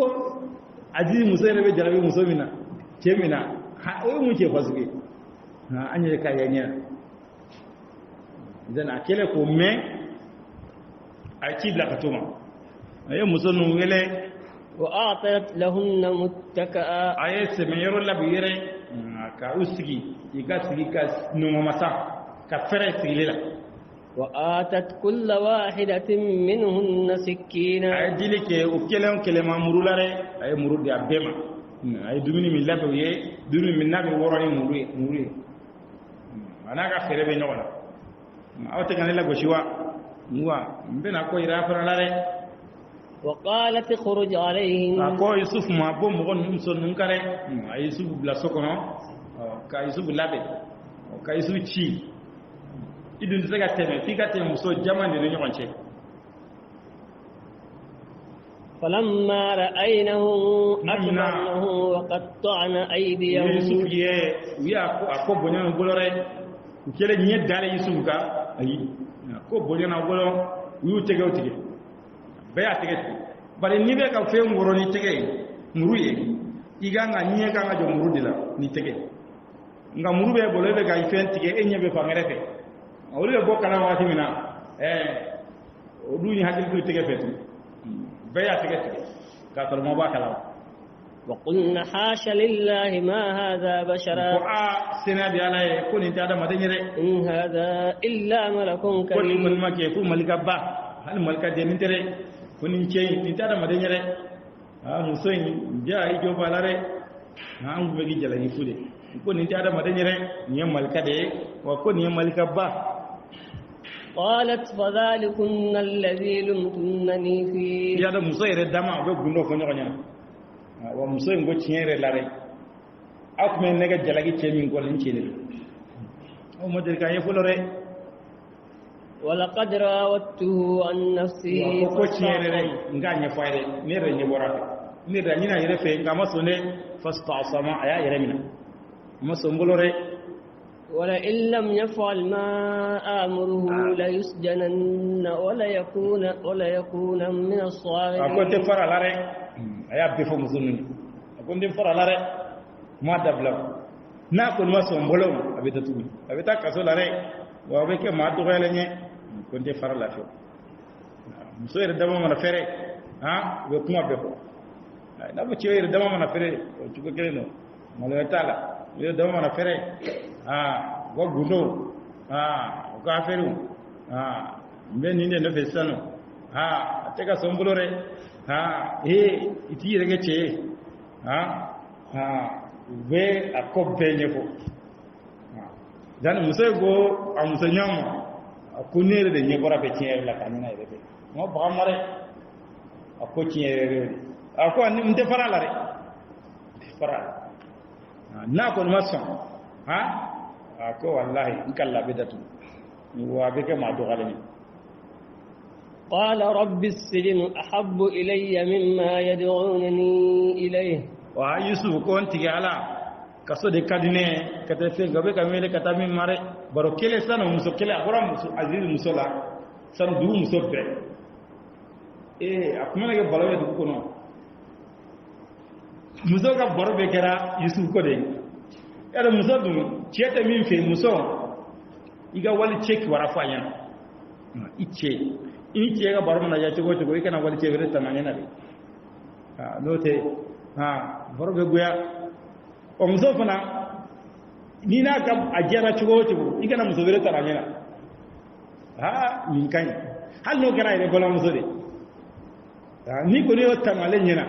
aji muso ne be jalabi muso mina kemina o mun ke fasbire anye ka yanyana idan akele ko me ay ci la katuma ay muso nu wele وأعطت لهن متكئا ay se me yoro la bire ka usigi iga sigi ka nu masa ka fere sigila وآتت كل واحدة منهن سكينا ay dilike o kele ma murulare ay murudi abema ay dumini mi labe ye dumini mi nabe woroni muri anaka fere be nyona awte kanela goshiwa nuwa mbena ko ira fara lare وقالت اخرج عليهم ako yusuf ma bo mo gon so nun kare ay yusuf bla sokono ka yusuf labe ka yusuf ci idun daga teme fi ka teme so jamande no nyonche فلما رأينه أكبرنه وقطعن أيديهم yusuf ye wiya ko bonyan golore kele nye dare yusuf ka ayi ko bonyan golo yu tege o tege be ya tege bare ni be ka fe ngoro ni tege muru ye iga nga nye ka nga jo muru dila ni tege nga muru be bolo be ga ifen tege enye be fa ngerefe awuli be bokala wati mina o du ni hakil ko tege fetu be ya tege ka to mo ba kala وقلنا حاش لله ما هذا بشرا سنا بيالا كون انت هذا مدنيره إن هذا إلا ملك كون كريم من ما كيفو ملك با هل ملك دينتره كون انت انت هذا مدنيره musoyin ja yi jo balare an begi jala ni fude ko ni tada madanyere ni malka de wa ko ni malka ba قالت فذلكن الذي لمتنني فيه ya da musoyere dama be gundo ko nyonya wa musoyin go tiere lare ak men nega jalagi chemin ko lin chele o modir ka yefulore ولقد راودته عن نفسه ko tiere nganya fayre ne re ni borata ni da nyina yere fe ngama sone fastasama aya yere mina masongolore ولئن لم يفعل ما آمره ليسجنن ولا يكون من الصاغرين akonte fara lare aya be fo musunni akonte fara lare ma dabla na ko ma so mbolo abeta tubi abeta kaso lare wa be ke ma to gele nye konte fara la fo muso ere dama mana fere ha we kuma be ko na bo ciere dama mana fere o tuko kele no mala tala we dama mana fere go gundo go aferu mbe ni ne no fesano teka sombolore iti rege che we akobenye ko dan muso go amuso nyama akunere de nyebora be tiere la kanina rebe mo ba mare akko tiere rebe akko ni mte fara la re fara na ko ma son akko wallahi ikalla bedatu wa be ke ma do galani قال رب السجن أحب إلي مما يدعونني إليه ويوسف كنت على kaso de kadine kata fe gabe kamele kata min mare baro kele sana muso kele akora muso aziz muso la san du muso be akumana ke balawe du kono muso ka baro be kera yusuf ko de era muso dum chete min fe muso iga wali cheki wara fanya iche ini ga baro na ya chego chego ikana wali chevere tamanya na be note baro be goya o muso fana ni na ka ajera chego chego ikana muso vere tamanya na min kan hal no kana ire gola muso de ni ko ne o tamale nyina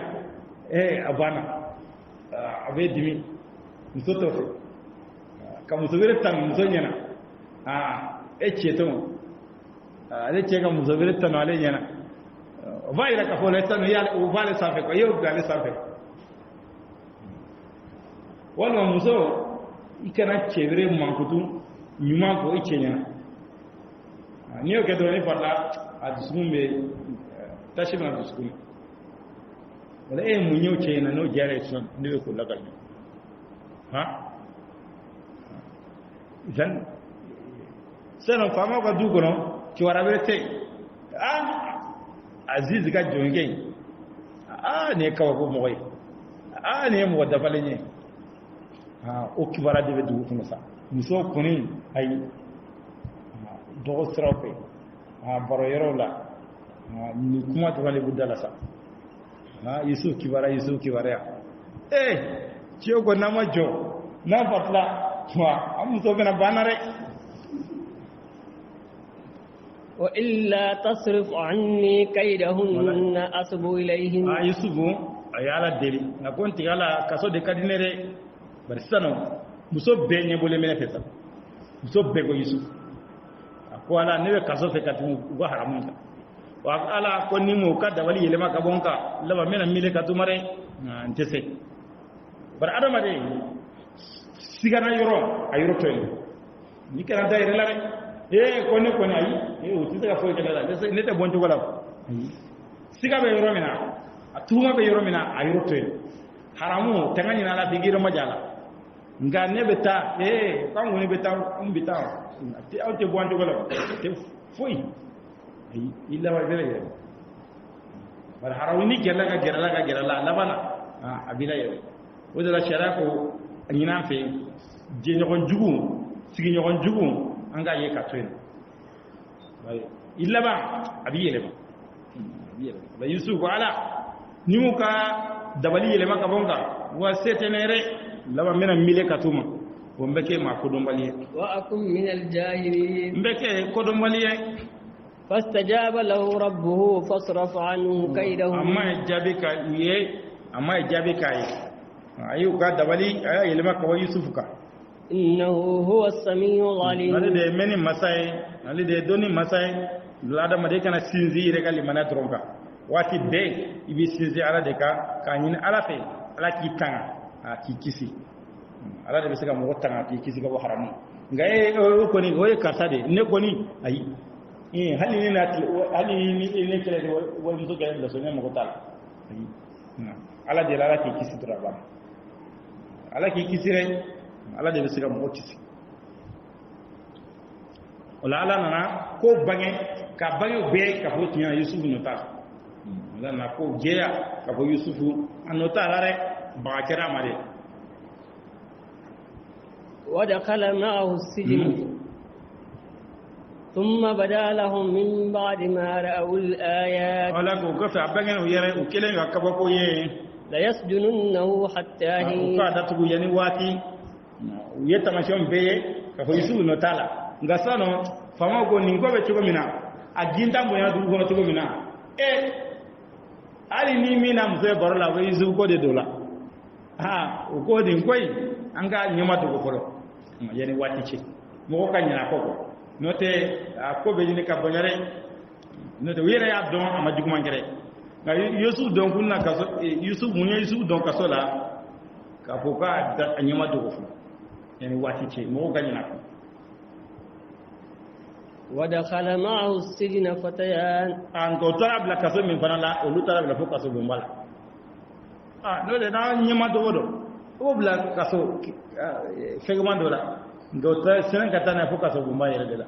abana abe dimi muso to fe ka muso vere tam muso nyina cheto ale cega muso bere tano ale nyana va ira ka fola tano ya o vale safe ko yo gale safe wala muso ikana chevere mankutu nyuma ko ichenya ni o kedo ni fata adusumbe tashima adusum wala munyo chena no jare son ni ko lagal idan sanan fama ka du kono ki wara bete aziz ga jonge ne kawa ko moy ne mo da falenye o ki wara de du ko sa muso kuni ay dogo siraw fɛ baro yɔrɔw la ni kuma tɔgɔ de b'u da la sa Yusuf kibaruya ciyo ko n'a ma jɔ n'a fatila a muso bɛna banna dɛ وإلا تصرف عني كيدهن أصب إليهن Yusuf a ye Ala deli nka ko n tɛ Ala kaso de ka di ne dɛ bari sisan muso bɛɛ ɲɛbɔlen bɛ ne fɛ sa muso bɛɛ ko Yusuf a ko Ala ne bɛ kaso fɛ ka tɛmɛ u ka haramu kan wa Ala ko ni mo ka dabali yɛlɛma ka bɔ n kan laban n bɛna miiri ka tuma dɛ n tɛ se bari adamaden sigana yɔrɔ a yɔrɔ to yen ni kɛra da yɛrɛ la dɛ ko ne kɔni ayi o tɛ se ka foyi kɛ ne la ne tɛ bɔ n cogo la siga bɛ yɔrɔ min na a tuuma bɛ yɔrɔ min na a yɔrɔ to yen haramu tanga ɲina la f'i ma ja la nka ne bɛ taa k'an kɔni bɛ taa n bɛ taa aw tɛ bɔ n cogo la tɛ foyi ayi i laban bɛ yɛrɛ bari haramu ni gɛrɛla ka gɛrɛ la a laban na a b'i la yɛrɛ o de la sariya ko ɲinan fɛ jɛɲɔgɔn jugu sigiɲɔgɔn jugu an k'a ye ka to yen i laban a b'i yɛlɛma Yusuf ko Ala ni mu ka dabali yɛlɛma ka bɔ n kan wa se tɛ ne yɛrɛ laban n bɛna miiri ka t'u ma wa n bɛ kɛ maa kodɔnbali ye وأكن من الجاهلين n bɛ kɛ kodɔnbali ye فاستجاب له ربه فاصرف عنه كيدهم a ma ye jaabi k'a ye a y'u ka dabali a y'a yɛlɛma ka bɔ Yusuf kan إنه هو السميع العليم ale de ye mɛnni masa ye ale de ye dɔnni masa ye adamaden kana sinsin i yɛrɛ ka limaniya dɔrɔn kan waati bɛɛ i bɛ sinsin Ala de kan k'a ɲini Ala fɛ Ala k'i tanga k'i kisi Ala de bɛ se ka mɔgɔ tanga k'i kisi ka bɔ haramu nka o kɔni o ye karisa de ne kɔni ayi hali ni ne kɛlɛ de walimuso kɛlɛ bila so ne mɔgɔ t'a la ayi Ala de la Ala k'i kisi dɔrɔn a banna Ala k'i kisi dɛ Ala de bɛ se ka mɔgɔ kisi o la Ala nana ko bange ka bange bɛɛ ka fɔ tiɲɛ Yusufu nɔ t'a la Ala nana ko jɛya ka fɔ Yusufu a nɔ t'a la dɛ baga kɛra a ma dɛ ودخل معه السجن ثم بدا لهم من بعد ما رأوا الآيات Ala ko kɔfɛ a bange o yɛrɛ o kelen ka kabako ye ليسجننه حتى u حين k'a datugu yanni waati u ye tamasiyɛnw bɛɛ ye ka fɔ Yusufu nɔ t'a la nka sisan nɔ faamaw ko nin ko bɛ cogo min na a ginta bonya dugu kɔnɔ cogo min na hali ni min na muso ye baro la o bɛ Yusufu ko de don la o ko nin ko in an ka ɲɛma dogo fɔlɔ yanni waati cɛ mɔgɔ ka ɲinɛ a kɔ n'o tɛ a ko bɛ ɲini ka bonya dɛ n'o tɛ u yɛrɛ y'a dɔn a ma juguman kɛ nka Yusufu dɔn kun na kaso Yusufu mun ye Yusufu dɔn kaso la k'a fɔ k'a ɲɛma dogo fɔlɔ yanni waati cɛ mɔgɔ ka ɲinɛ a kɔ ودخل معه السجن فتيان nka o taara bila kaso min fana la olu taara bila fo kaso bonba la n'o tɛ n'a ɲɛma dogo dɔn o bila kaso fɛgɛman dɔ la nka o taara sɛnɛ ka taa n'a ye fo kaso bonba yɛrɛ de la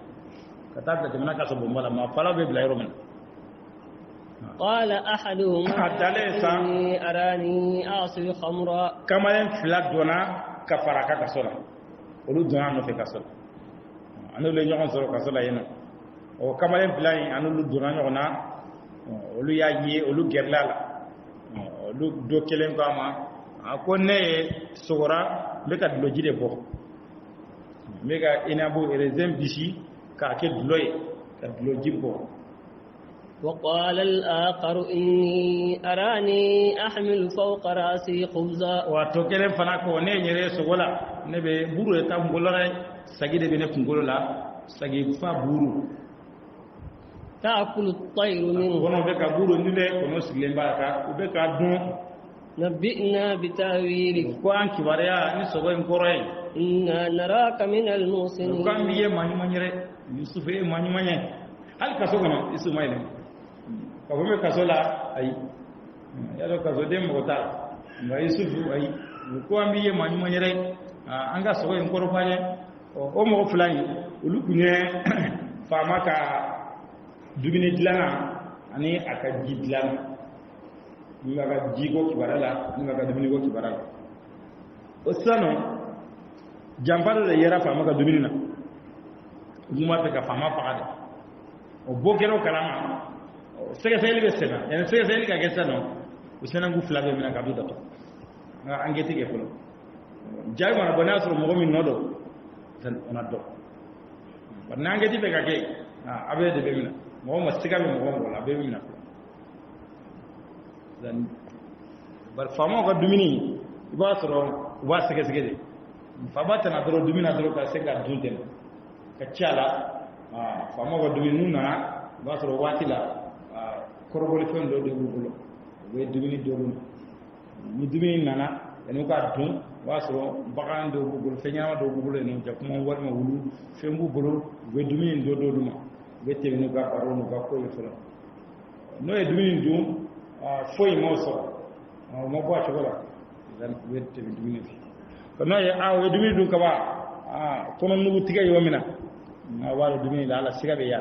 ka taa bila jamana kaso bonba la maa falaw bɛ bila yɔrɔ min na قال أحدهم إني أراني أعصر خمرا kamalen fila donna ka fara a ka kaso la olu donna a nɔfɛ kaso la an n'olu ye ɲɔgɔn sɔrɔ kaso la yen nɔ o kamalen fila in an n'olu donna ɲɔgɔn na olu y'a ye olu gɛrɛla la olu dɔ kelen ko a ma a ko ne ye sogora n bɛ ka duloji de bɔ n bɛ ka inabu raisin bisi k'a kɛ dulo ye ka duloji bɔ وقال الآخر إني أراني أحمل فوق رأسي خبزا wato kelen fana ko ne yɛrɛ sogo la ne bɛ buru de ta kunkolo la sagi de bɛ ne kunkolo la sagi fa buru تأكل الطير منه kɔnɔ bɛ ka buru ni dɛ kɔnɔ sigilen b'a kan u bɛ ka dun نبئنا بتأويله ko an kibaruya ni sogo in kɔrɔ ye إنا نراك من ko المحسنين an b'i ye maa ɲuman ye dɛ Yusufu ye maa ɲuman ye hali kaso kɔnɔ Yusufu ma yɛlɛma ka fɔ n bɛ kaso la ayi y'a dɔn kasoden mɔgɔ t'a la nka Yusufu ayi ko an b'i ye maa ɲuman ye dɛ an ka sogo in kɔrɔ fɔ an ye o mɔgɔ fila in olu tun ye faama ka dumuni dilanna ani a ka ji dilanna ni b'a ka ji ko kibaruya la ni b'a ka dumuni ko kibaruya la o sisan nɔ janfa dɔ de yera faama ka dumuni na nguma be ka fama faade o bokero kalama sega seli be sena en sega seli ka gesa no usena ngu flabe mina ka duda to nga angeti ke fulo jay mana banasro mo min nodo tan onado barna angeti be ka ke abe de be mina mo ma siga be mo wala be mina dan bar famo ka dumini iba soro wa sega sega de fabata na doro dumina doro ka sega dunte ka chala famo ka dumini nuna ba soro watila korogol fen do gulo we dumini do ni dumini nana en ka dun wa soro bagan do gulo fenyama do gulo en jakuma warma wulu fembu gulo we dumini do duma we te no ga baro no ga ko yefala no e dumini dum foi moso mo bo chogola dan we te dumini fi ko no e we dumini dum ka ba kono nugu tiga yomina wala dumini la ala siga be ya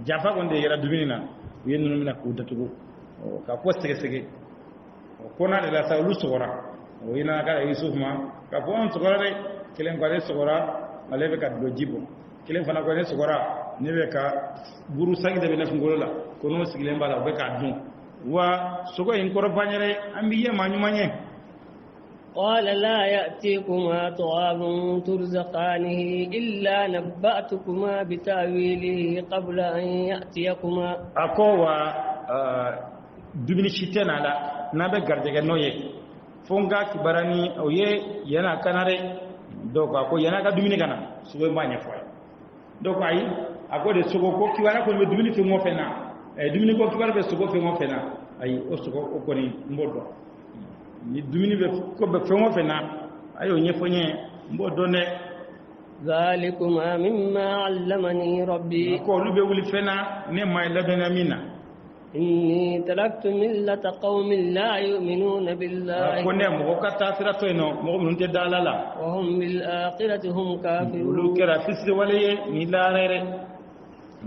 jafa gonde yera dumini na yenno mina ko datugo ka ko sege ko na la sa lu sogora o ina ka yusuf ma ka ko on sogora re kelen ko re sogora alebe ka do jibo kelen fana ko re sogora ne be ka buru sangi de be naf ngolola ko no sigile mbala be ka dun wa sogo en ko banyere ambiye manyu manye قال لا يأتيكما طعام ترزقانه إلا نبأتكما بتأويله قبل أن يأتيكما أكوا دبني شتنا لا نبى قردك نويه فونغا كبراني أو ينا كناري دوكا أكو ينا كدبني كنا سوى ما نفعل دوكا أي أكو ده سوى كو كبارا كل بدبني في موفنا دبني كو كبارا بسوى في موفنا أي أسوى أكوني مبودو ni dumini be ko be fengo fena ayo nyefonye mbodo ne zalikuma mimma allamani rabbi ko lube wuli fena ne may labena mina inni taraktu millata qaumin la yu'minuna billahi ko ne mo ka tasira to no mo mun te dalala wa hum bil akhirati hum kafirun lu kera fisri walaye ni la rere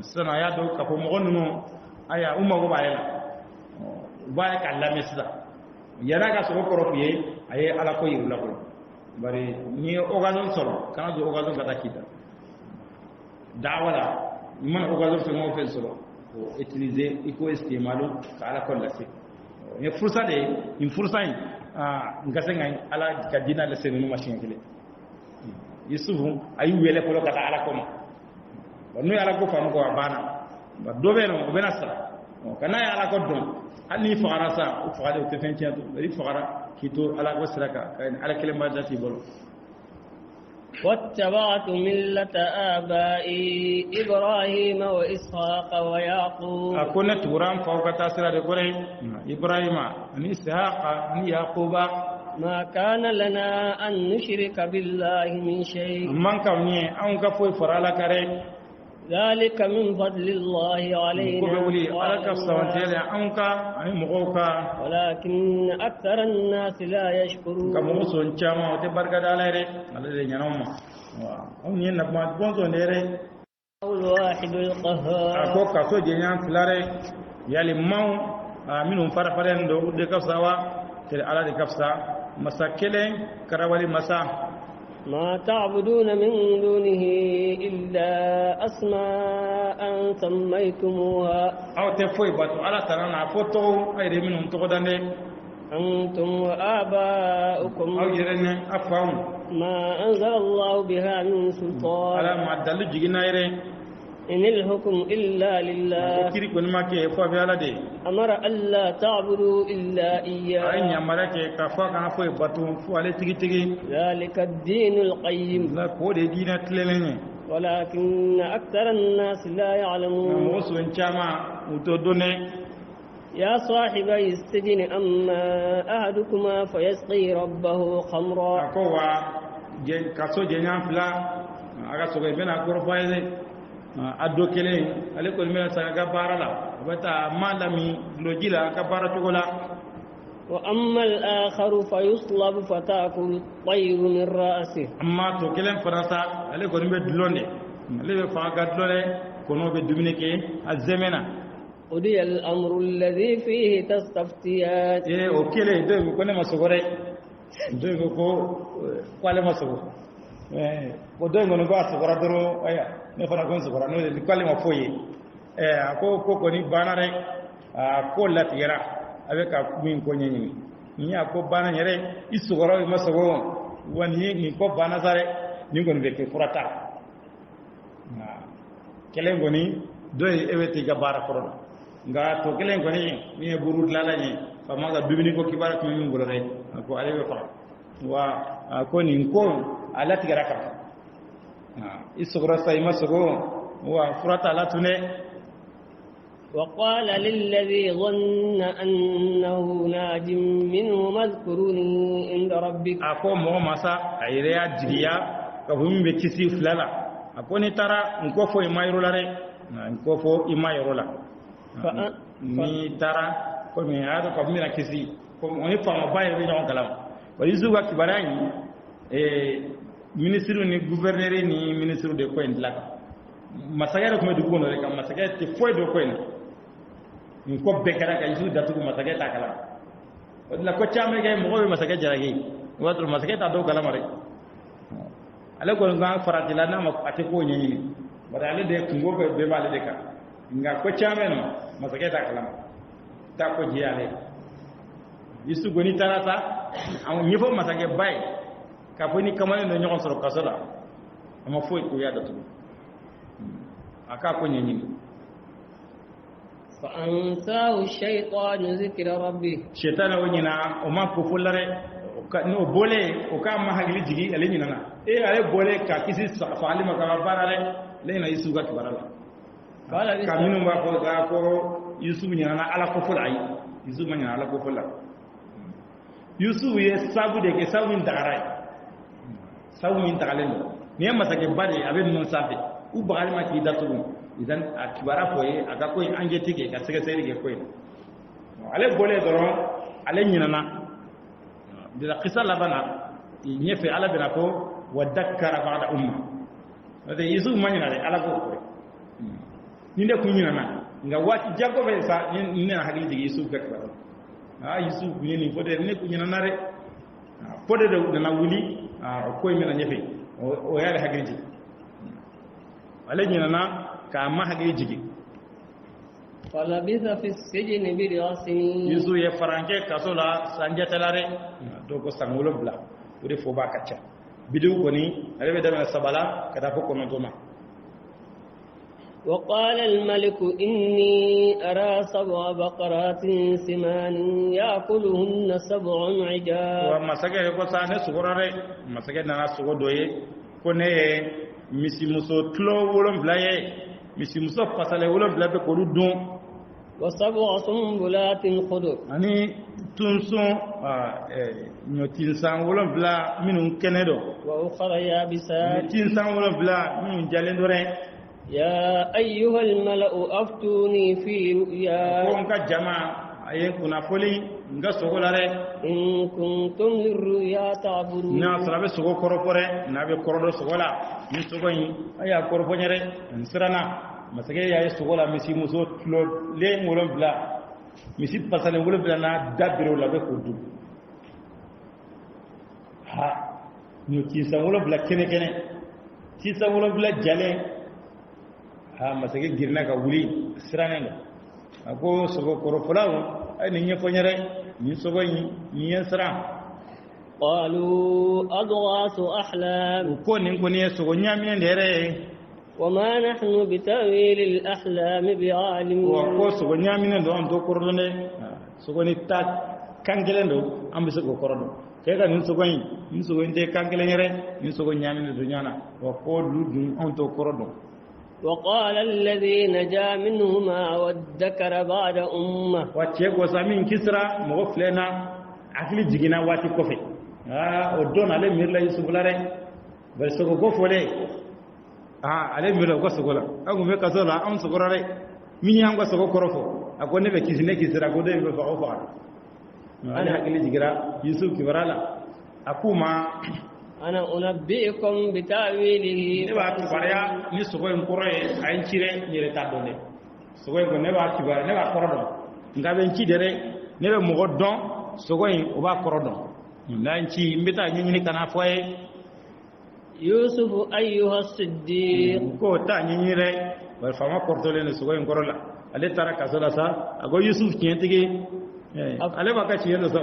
sana ya do ka ko mo no aya umma go bayela baraka allah mesda yana ga so ko fiye aye ala ko yirla ko bari ni occasion solo kana do occasion kata kita dawala man occasion so mo fe solo ko utiliser iko istimalu ala ko lasi ni fursa de in fursa in ngase ngai ala ka dina la senu machine kile yusufu ayu wele ko kata ala ko ma no ala ko fam ko bana ba do be no be nasa kana ala ko don ani fagara sa o fagara o tefentia to ri fagara kito ala wasraka kan ala kelma dati bolo wattaba'tu millata aba'i ibrahima wa ishaqa wa yaqub akuna turam fawka tasira de gore ibrahima ni ishaqa ni yaquba ma kana lana an nushrika billahi min shay man kam ni an ka foi farala kare ذلك من فضل الله علينا ولكن أكثر الناس لا يشكرون الواحد القهار منهم فرفرين دو دي كفسا على دي كفسا مساكلين كراولي مسا ما تعبدون من دونه إلا أسماء سميتموها أو تفوي باتو على ترانا فوتو أي منهم تقدني أنتم وآباؤكم أو يرني أفهم ما أنزل الله بها من سلطان على ما دل جينا يري إن الحكم إلا لله أمر ألا تعبدوا إلا إياه ذلك الدين القيم ولكن أكثر الناس لا يعلمون يا صاحبي السجن أما أحدكما فيسقي ربه خمرا addo kele ale ko mena sa ga barala bata malami lojila ka bara togola wa amma al-akhar fa yuslab fa ta'kul at-tayr min ra'si amma to kelen farasa ale ko be dulonde ale be fa ga dulole kono be dumineke azemena udi al-amru alladhi fihi tastaftiyan o kele de ko ne masogore de ko kwale masogo ko de ngono ba sogora doro aya ne fana ko sugora no de kalima foye ko ni bana rek ko latira avec ka min ko nyini ni ko bana nyere isugora ma sogo wani ni ko bana sare ni gon be ke furata kelen goni doy eweti ga bara korona nga to kelen goni ni burut lala ni famaga dubini ko kibara ko min ngolo rek ko alewe fa wa ko ni ko alati gara ka isugora sai ma sogo wa furata la tune وقال للذي ظن أنه ناج منه اذكرني عند ربك أكو موماسا أيريا جريا كهم بكسي فلالا أكو نترى نكوفو إما يرولا نكوفو إما يرولا ni tara ko mi hado ko mi na kisi ko oni fama baye be non kalam wali zuwa kibarani ministre ni gouverneur ni ministre de coin la masagara ko me du gono rek masagara te foi do coin ni ko bekara ka isu datu ko masagara ta kala wala ko chame ga mo ko masagara jaragi wato masagara ta do kala mare ala ko nga faratila na ma ate ko nyi bara ale de ko be bale de ka nga ko chame no masagara ta kala ta ko jiale isu goni tarata am nyifo masagara bay ka foni kamane no nyokon soro kasola ama foi ko ya datu aka ko nyi فأنساه الشيطان ذكر ربه شيطان ونينا وما كفولره no bole o ka ma hagli jigi ale nyina na ale bole ka kisi faali ma ka barale le na isu ga barala bala ka minu ba ko ga ko yusuf nyina na ala ko fulai yusuf ma nyina ala ko fulai yusuf ye sabu de ke sabu min dagale ne ma sake bare abe non sabe u bagali ma ki datu idan akibara koye aga koy anjeti ke ka sega seri ke koy ale bole doron ale nyinana de la qissa labana nyefe ala bena ko wadakkara ba'da umma de yisu manyina de ala ko koy ni de kunyinana nga wati jago be sa ni na hagli de yisu gakba yisu ni fode ne kunyinana re fode de na wuli koy mena nyefe o yare hagli ji ale nyinana kama hage jigi falabitha fi sijni bid'a sinin yusu ye faranke kasola sanja talare to ko sangulo bla ure fo ba kacha bidu ko ni rebe dama sabala kada ko kono toma وقال الملك إني أرى 7 بقرات سمان يأكلهن 7 عجاف وما سكه ko sane sugorare masake na sugo doye ko ne misi muso tlo wolon blaye misi muso fasale wolon blabe ko dun wa 7 sumbulatin khudur ani tunsun nyotin san wolon bla minun kenedo wa ukhra yabisat nyotin san wolon bla minun jalendore يا أيها الملأ أفتوني في رؤيا كونك جماعة أيه كنا فولي نجا سوغلاري إن كنتم للرؤيا تعبرون ناصر أبي سوغو كروفوري نبي كورودو سوغلا نسوغي أيه كوروفونيري نسرنا مسكين يا سوغلا مسي مسو تلو لين ولم بلا مسي بسالة ولم بلا نا دابيرو لابي كودو ها نيوتيسا ولم بلا كني كني تيسا ولم بلا جالي ha masake girna ka wuli siranenga ako sogo korofolawo ay ni nyefonyere ni sogo ni yensra qalu adghasu ahlam ko nin ko ni sogo nyamine ndere wama nahnu bitawil al ahlam bi'alim ko sogo nyamine do am do korolone sogo ni ta kangele ndo am sogo korodo kega nin sogo nde kangele nyere ni sogo nyamine do nyana wa ko ludun on to korodo وقال الذي نجا منهما وادكر بعد أمة واتشيك وسامين كسرى مغفلنا أكل جينا واتي كوفي ودون عليه ميرلا يوسف لاري بل سوكو كوفولي عليه ميرلا كوسوكولا أقول ميكا سولا أم سوكوراري مين يانغو سوكو كروفو أقول نبي كيسيني كسرى أقول نبي بفعوفا أنا أكل جينا يوسف كبرالا أكوما أنا أنبئكم بتأويله نبا كباريا ni sogoy nkore ay cire nyere tadone sogoy ko neba kibara neba korodon ngabe nci dere nebe mo don sogoy o ba korodon na nci mbita nyini kana foye يوسف أيها الصديق ko ta nyinyire wal fama kortole ne sugo ngorola ale tara kasola sa ago Yusuf kiyentigi ale baka chiyendo sa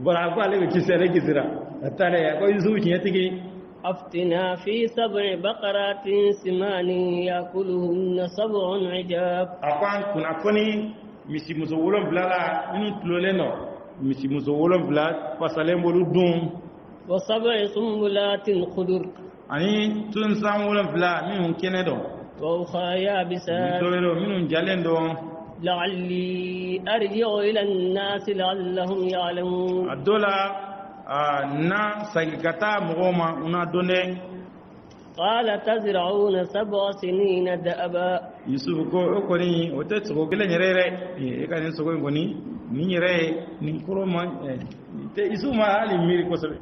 bara ko ale be kisere kisira atale ago Yusuf kiyentigi أفتنا في 7 بقرات سمان يأكلهن 7 عجاب akwan kuna koni misi muso wolon blala inu tuloleno misi muso wolon bla fasale mbolu dum و7 سنبلات خضر ani tun san wolon bla minun kenedo وأخرى يابسات dolero minun jalendo لعلي أرجع إلى الناس لعلهم يعلمون adola na sagikata mugoma una donne قال تزرعون 7 سنين دأبا Yusuf ko ko ni o te tsogo gele nyerere e ka ni tsogo ngoni ni nyere ni koroma te Yusuf ma ali miri ko sabe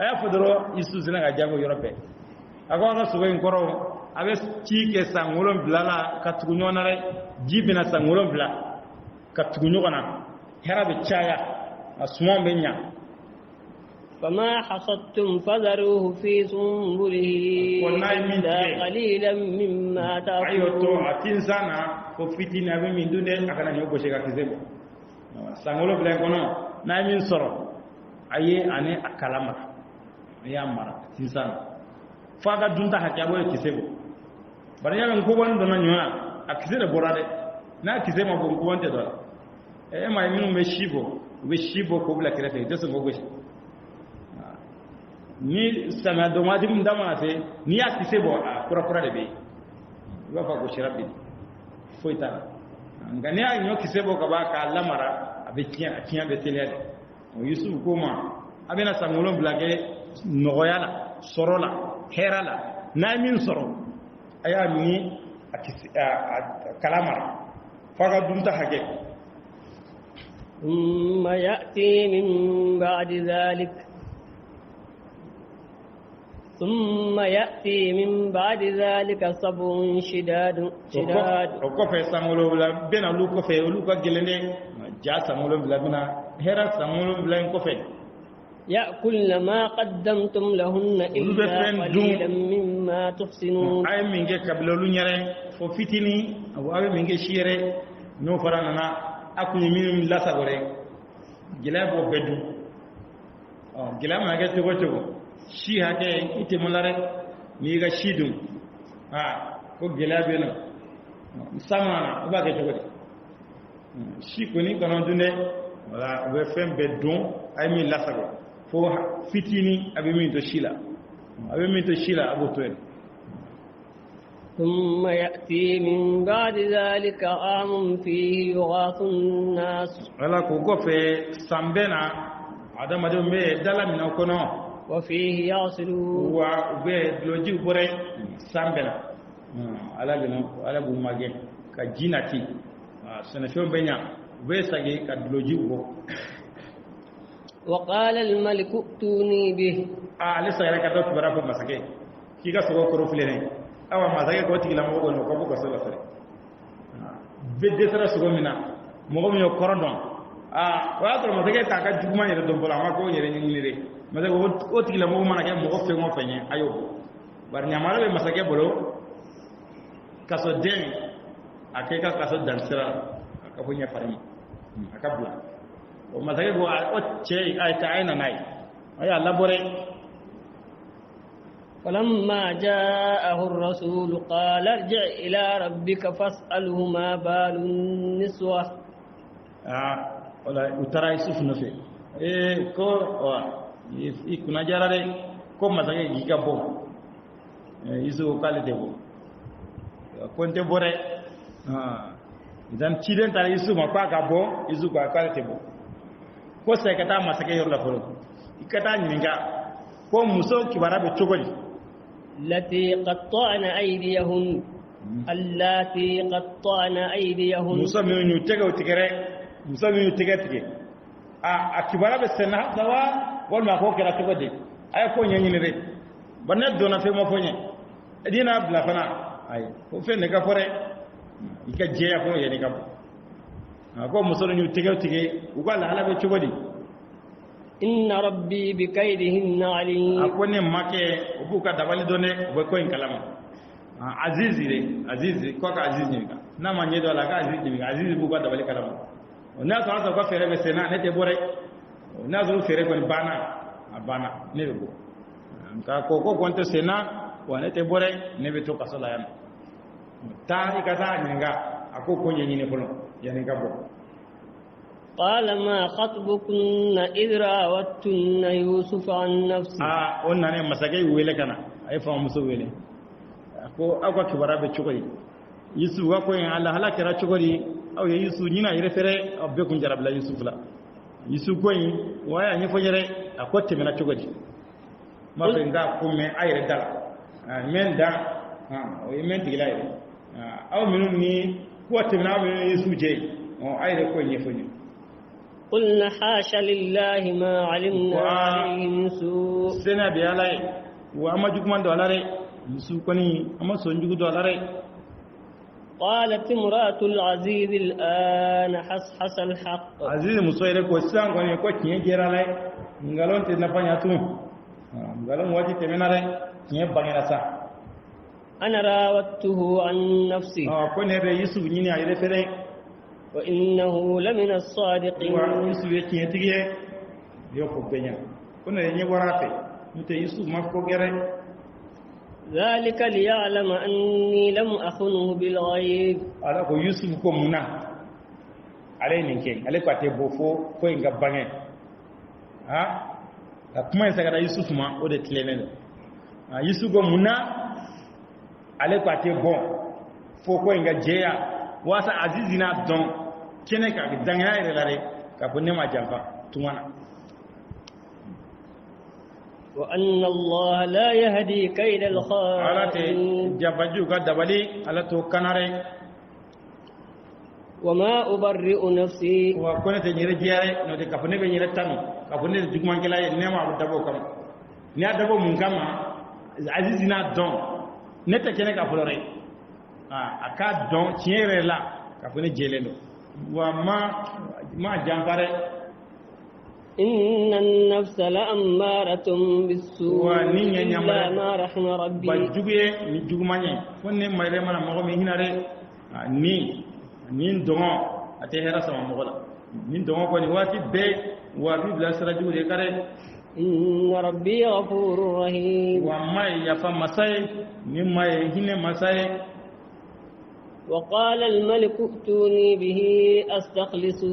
aya fodoro Yusuf zina ga jago Europe ako na tsogo ngoro abe chike sangolon blala ka tugunyo na re jibina sangolon bla ka tugunyo kana herabe chaya asuma benya فما حصدتم فذروه في سنبله إلا قليلا مما ayo to تأكلون atin sana ko fitina be min dunde akana nyo go shega kizebo sangolo blen kono na min soro aye ane akalama ya mara tin sana faga dunta hakya go kisebo bari ya ko wan dona nyoa akisere borade na kisema go ko wonte do e ma min me shibo ko bla kirete deso go goshi ni sama do mati mun dama te ni ya kisebo kura de be wa fa go shirabi foita ngani ya nyo kisebo ka ba ka lamara abekiya be tele o Yusuf ko ma abena samulon blage nogoyala sorola herala na min soro aya mi akisi kalamara faga dunta hage ثم يأتي من بعد ذلك صبر شداد o ko fe samulo bla bena lu ko fe lu ko gelene ja samulo bla bena hera samulo bla ko fe يأكل ما قدمتم لهن إلا قليلا مما تحسنون ay minge kabla lu nyare fo fitini o ay minge shire no farana na akuni minum la sagore gila bo bedu gila ma ga togo togo shi hake ite mulare ni ga shidum ko gila beno sama ba ga togo shi ko ni kono dunde wala be fem bedun ay mi la sagore fo fitini abi min to shila abo to ثم يأتي من بعد ذلك عام فيه يغاث الناس wala ko go fe sambena adama de me dala min ko no وفيه يعصرون wa be loji bore sambena ala gino ala bu mage ka jinati sana fo benya be sage ka loji go وقال الملك ائتوني به ala sayra ka do bara ko masake ki ga so ko rufle ne awa masake ko tigila mo go no ko ko so la sare be de sara so mina mo go mi ko rodon wa to masake ka ka juguma yere do bola ma ko yere ni ni re masake o tigila mo mana ke mo ko fe mo fenye ayo bar nyamara be masake bolo kaso den akeka kaso dansira ka funya farmi akabla o masake go o che ay ta ayna nay aya labore فلما جاءه الرسول قال ارجع إلى ربك فاسأله ما بال النسوة wala utara Yusuf no fe ko ikuna jarare ko masake giga bo Yusuf kale debo konte bore idan ciden tare Yusuf ma pa ka bo Yusuf ka kale debo ko sai kata masake yor la foro ikata nyinga ko muso kibara be chogoli التي قطعن أيديهن اللاتي قطعن أيديهن muso mi ñu tegaw tigere muso mi ñu tige akibara be senna dawa wal ma ko kera tego de ay ko nyanyi ni rek banet dona fe mo fonye edina bla fana ay ko fe ne ka fore ika jeya ko yeni ka ko muso ñu tegaw tige ugal hala be chobodi inna rabbi bi kaydihin alim akone make ubuka dabali done bo ko in kalama azizi ko ka azizi ni ka na manye do la ka azizi ni azizi buka dabali kalama ona so ko fere be sena ne te bore ona zo fere ko bana ne be ka ko gonte sena wane te bore ne be to kasala yam ta ikata nyinga akoko nyenyi ne kono yani gabo قال ما خطبكن إذ راوتن يوسف عن نفسه onna ne masage wele kana ay fa muso wele ko akwa kibara be chukoi yusu wa ko en Allah halakira chukori aw ye yusu nyina yire fere abbe kun jarabla yusuf la yusu ko yin waya nyi fojere akotte mena chukori ma be nga ko me ayre dala men da o men digilay aw minun ni ko temna be yusu je o ayre ko nyi fonyi قلنا حاش لله ما علمنا عليه من سوء سنا بيالاي وما جكمان دولاري يسوع كوني اما سونجو دولاري قالت امرأة العزيز الآن حصحص الحق عزيز مسويره كو سان كوني كو تي جيرالاي ngalon te na fanya tu ngalon wati temenare nye bangera sa أنا راودته عن نفسي ko ne re yusuf nyini ay refere وإنه لمن الصادقين yusuf yake yetiye yo ko benya kuna yenye warafe mute yusuf mako gere ذلك ليعلم أني لم أخنه بالغيب ala ko yusuf ko muna ale ninke ale ko ate bofo ko inga bange la kuma isa kada yusuf ma o de tlenen yusuf ko muna ale ko ate bon fo ko inga jeya wasa azizina don kene ka dangana ire lare ka bunne ma jamfa tumana wa anna Allah la yahdi kayda al-kha'in jabaju ka dabali ala to kanare wa ma ubarri'u nafsi wa kone te nyire jiare no de ka bunne be nyire tanu ka bunne jugman kala nema abu dabo kam ni adabo mun kama azizina don nete kene ka flore aka don tiere la ka bunne jeleno wa ma jambare inna an-nafsa la'ammaratun bis-su'i wa ninya illa ma rahima rabbi ba juguye ni jugumanye fonne mayre mana mo mi hinare ni dongo ate hera sama mo la ni dongo ko ni wati be wa bi bla sara jugude kare inna rabbi ghafurur rahim wa may ya fa masay ni may hinne masay وقال الملك ائتوني به استخلصه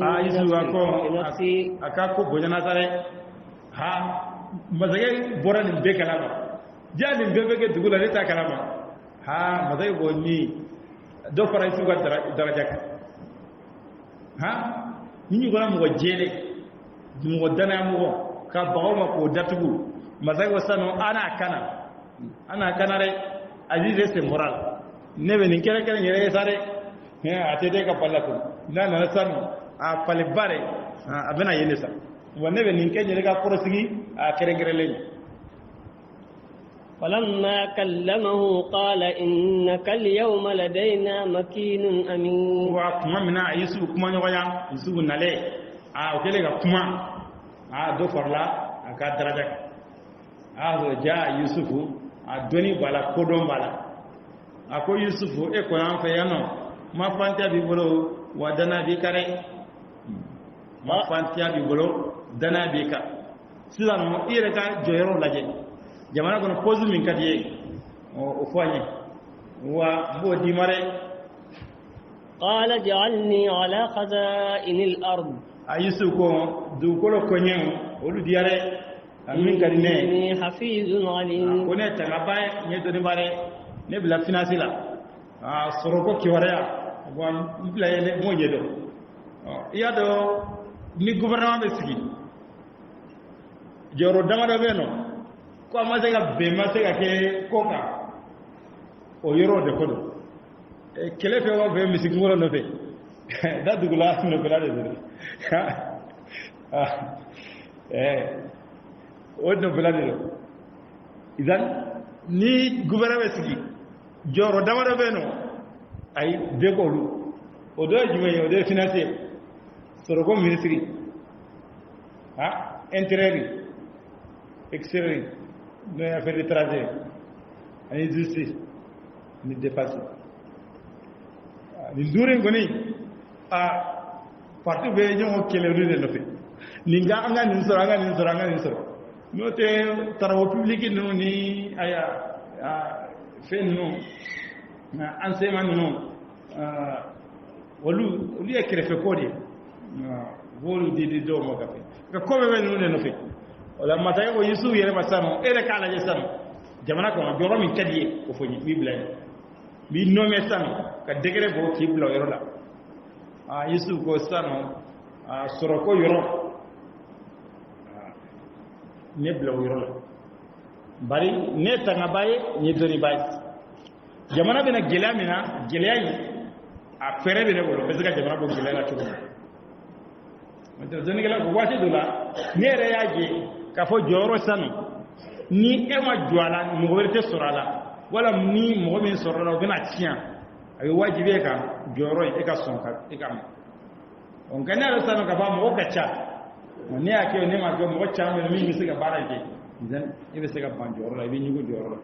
لنفسي akako bojana sare ha mazage boran be kalama jadin be be dugula ne ta kalama ha mazage bonni do fara su ga daraja ha ni gona mo jele mo dana mo ka bawo ma ko datugu mazage wasano ana kana re azize se moral nebe ni kere kere nyere sare atede ka pallako na sanu a pale bare abena yende sa wonebe ni kere nyere ka porosigi a kere kere len falamma kallamahu qala innaka al-yawma ladayna makinun amin wa kuma mina yusu kuma nyoya yusu nale a okele ka kuma a do farla aka daraja a ho ja yusufu a doni bala kodon bala ako yusufu e ko an fe yano ma fantia bi bolo wa dana bi kare ma fantia bi bolo dana bi ka sila no ire ka joyero laje jamana kono pozu min kadiye o fanye wa bo di mare qala ja'alni ala khaza'in al-ard ayusu ko du kolo konyen o du diare amin kadine ni hafizun alim ko ne tagaba ne do ni mare ne bila finance la soroko kiwara wan bila yele mo yedo iya do ni gouvernement be sigi joro dama do beno ko amaze ga be ma se ga ke koka o yoro de kodo kele fe wa be misik ngolo no fe da dugula no bela de o no bela de idan ni gouvernement sigi joro damado beno ay degolu o do jume o do financier soro ko ministry intérêt extérieur no affaire étrangère ani justice ni dépasse ni dure ngoni parti be ñoo kele lu de fi linga anga ni soro no te tarawo public no ni aya fen no enseignement no wolu e krefe kodi wolu di do mo kafe ka ko be no de no fi wala mata ko yusuf yere basano ere kala je sam jamana ko joro min kadi ko foni mi blay mi no me sam ka degere bo ki blo yoro la yusuf ko sano soro ko yoro ne blo yoro la bari ne tanga baye ni dori baye jamana bena gelamina gelayi a fere be ne bolo be ka jamana bo gelala to mata zoni gela ko wati dola ne re yaje ka fo joro sano ni e ma juala mo werte sorala wala ni mo min sorala gana tian ay wajibe ka joro e ka sonka e ka on kana sano ka fa mo ka cha ne ake ne ma go mo cha me mi se ka bara ke dan e se ka ban joro la bi ni go joro la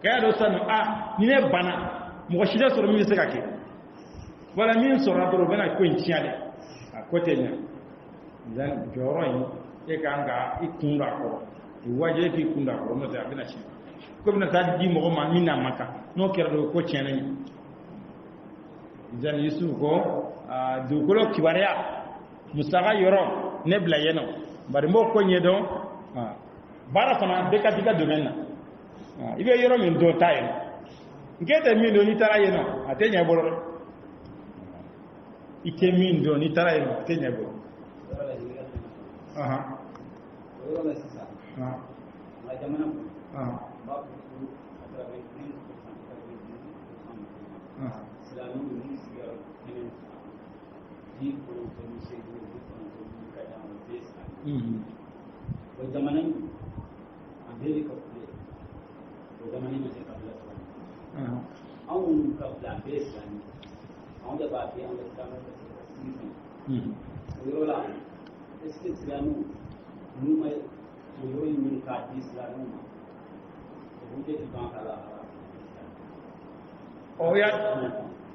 ka do sano ni ne bana mo shida soro mi se ka ke wala min sorala do gana ko tian a kote ne dan joro e ka nga ikunda ko waje fi kunda ko no ta bina ci ko bina ta di mo ma minna maka no kera do ko cene jan yusuf ko du ko kibaria musaga yoro ne bla yeno bari mo ko nyedo bara fana de ka diga do menna ibe yoro min do tayo ngete min do ni tara yeno atenya bolo ite min do ni tara yeno atenya bolo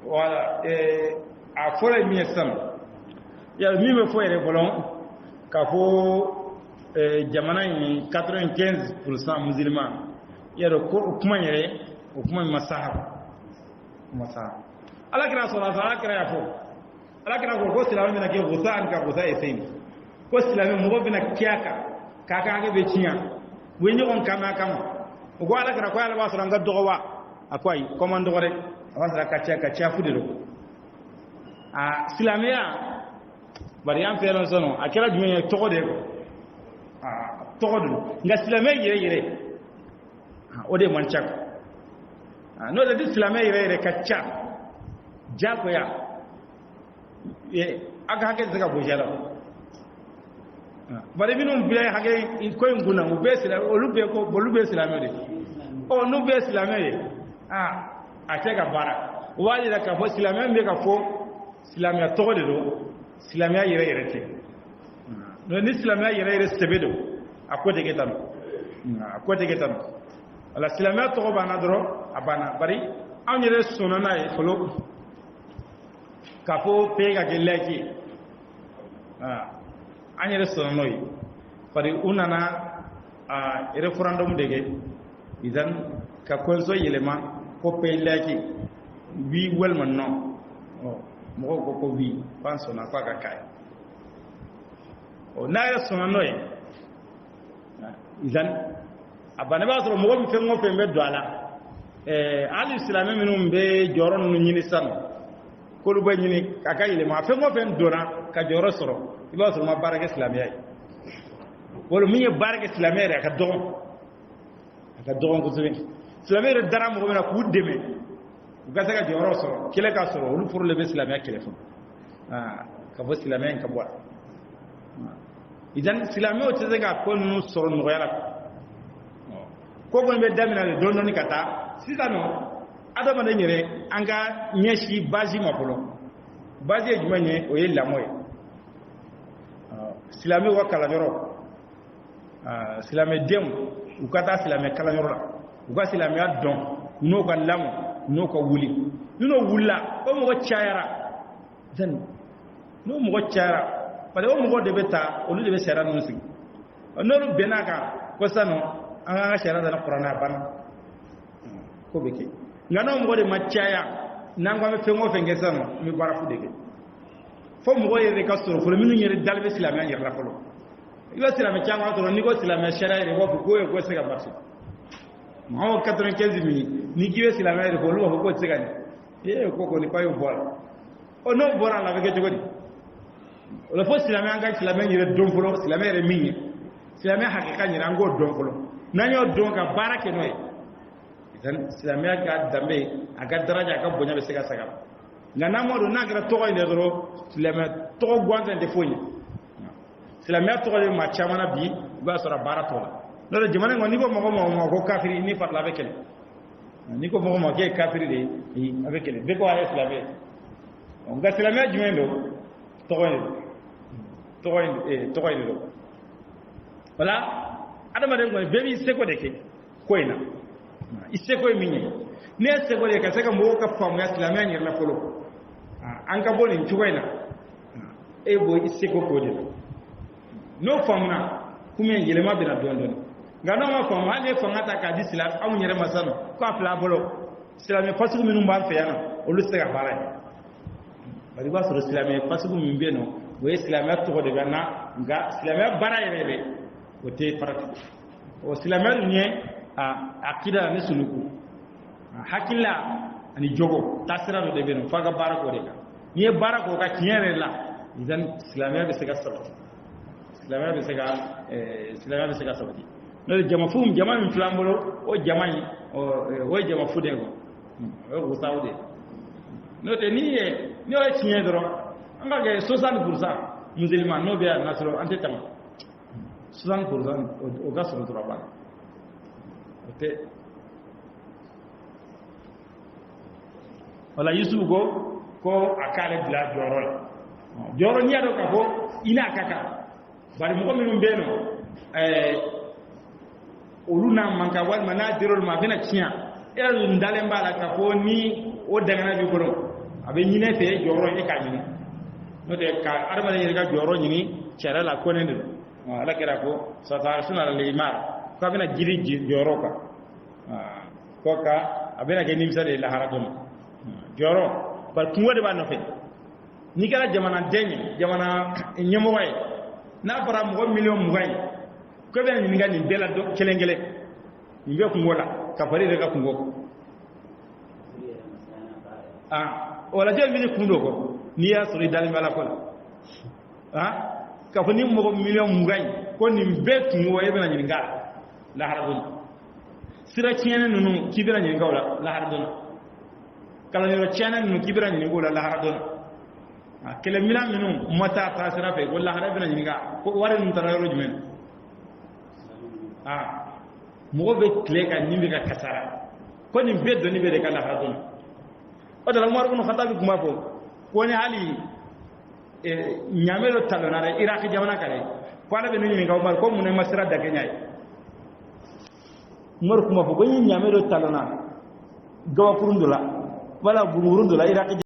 Voilà, a fora mi sam ya mi me foi rebolon ka fo jamana ni 95% musulman ya ko kuma yere kuma masahab ala kira sallallahu ala kira ya fo ala kira ko silama mina ke gusan ka gusa esin ko silama mo bina kiaka kaka ga be tiya wenyo on kama ko ala kira ko ala ba sura ngadowa akwai commando rek awasra kacha fudelo silamia bari am fere sono akela jume togo de ko togo du nga silamia yere o de man chak no de silamia yere kacha jako ya aga hake zaga bojala bari binum biya hake ko nguna mu be silamia o lube ko bolube silamia de o no be silamia de atega bara wali da ka fo silamia mbe ka fo silamia togo de do silamia yere te no ni silamia yere sebedo akote getam ala silamia togo bana dro abana bari an yere sonana e folo ka fo pega geleki an yere sonanoi bari unana referendum dege idan ka konso yelema ko pelaki wi welman no mo ko wi panso na kwa kai o na ya sona noy izan abane ba so mo bi fengo fembe dwala al islam minum be joron no nyini san ko lu ba nyini kaka ile ma fengo fen dona ka joro soro iba so ma baraka islamiyai wala mi baraka islamiyai ka don ko silamere dara mo bena ku deme gasa ga joro so kile ka so lu pour le islamia kile fo ka bo islamien ka bo idan islamio te daga ko nu so no yala ko ko be damina le don non kata sisano adama de nyere anga nyeshi baji mapolo baji ejumanye o yella moy silame wa kala yoro silame dem u kata silame kala yoro la u ka silame don no ka lamu no ka wuli no wulla o mo chayara dan no mo chayara pare o mo de beta o lu de be sera no sigi no lu benaka ko sano an ga sera da qur'ana ban ko beke ngano mo de machaya nangwa me fengo fenge sano mi bara fu dege fo mo yere ka soro fo minu yere dalbe silama yere la folo yo silama changwa to ni ko silama shara yere wo ko e ko se ga marché mo 95 minutes ni kiwe silama yere ko lu ko se ga ni ko ni payo bol o no bora la vege jogodi o la fo silama anga silama yere don folo silama yere minni silama hakika ni rango don folo nanyo don ka barake noy dan silama ga dambe aga daraja ka bonya be se ga saga ngana modo nagra to ile doro silama to gwanza de fonyi silama to le ma chamana bi ba sura barato la no jamana ngoni ko mo ko kafiri ni par la bekel ni ko mo ke kafiri de avec ele be ko ay silama on ga silama jumendo to ile do wala adama de ngoni be mi seko de ke koina iseko minye ne seko de ka seka mo ka famu ya silama ni la folo an ka boni tuwaina e bo iseko ko de no famna kuma yelema bina don ga no ma famu ale fangata ka di sila amu nyere masano ko afla bolo silame fasiku minum ba fe yana o lu sega bare bari ba so silame fasiku min be no we silame to de gana ga silame bara yele o te parati o silame nye akida ne sunuku hakilla ani jogo tasira do de be no faga bara ko de ka ni bara ko ka tiere la idan islamiyya be sega sabati islamiyya be sega sabati no jama fum jama min flambolo o jama yi o jama fude go o saudi no te ni o tiere dro anga ge 60% musulman no be nasro ante tam 60% o gasro to rabba te wala yusuf ko akale bila joro ni ado ka ko ina kaka bari mo minum beno oluna manka wal manadirul ma bena chia el ndale mbala ka ko ni o dangana bi ko abe nyine fe joro e ka nyini no de ka arba ni ga joro nyini chere la ko ne ndo ala kera ko sa ta suna le imar ko bena jiri joro ka ko ka abena ke nimsa de la haradum joro par kungo de ba no fe ni kala jamana denye jamana nyemo way na para mo million mo way ko be ni ngani bela do kelengele ni be kungo la ka pare de ka kungo wala je mi kundo ko ni ya sori dal mala ko ka fani mo million mo way ko ni be kungo way be na ni ngal la haradun sira tiene nunu kibira ni ngawla la haradun kala ni ro tiene nunu kibira ni ngawla la haradun kele mila minu mata ta sira fe wala hada bina nyinga ko ware nun tara ro jumen mo be kle ka nimbe ka kasara ko ni be do ni be de kala hadun o dala mar ibn khattab kuma fo ko ni hali nyamelo talona re iraq jamana kare ko ala be ni nyinga umar ko mun masira da kenyai umar kuma fo ko ni nyamelo talona gawa kurundula wala burundula iraq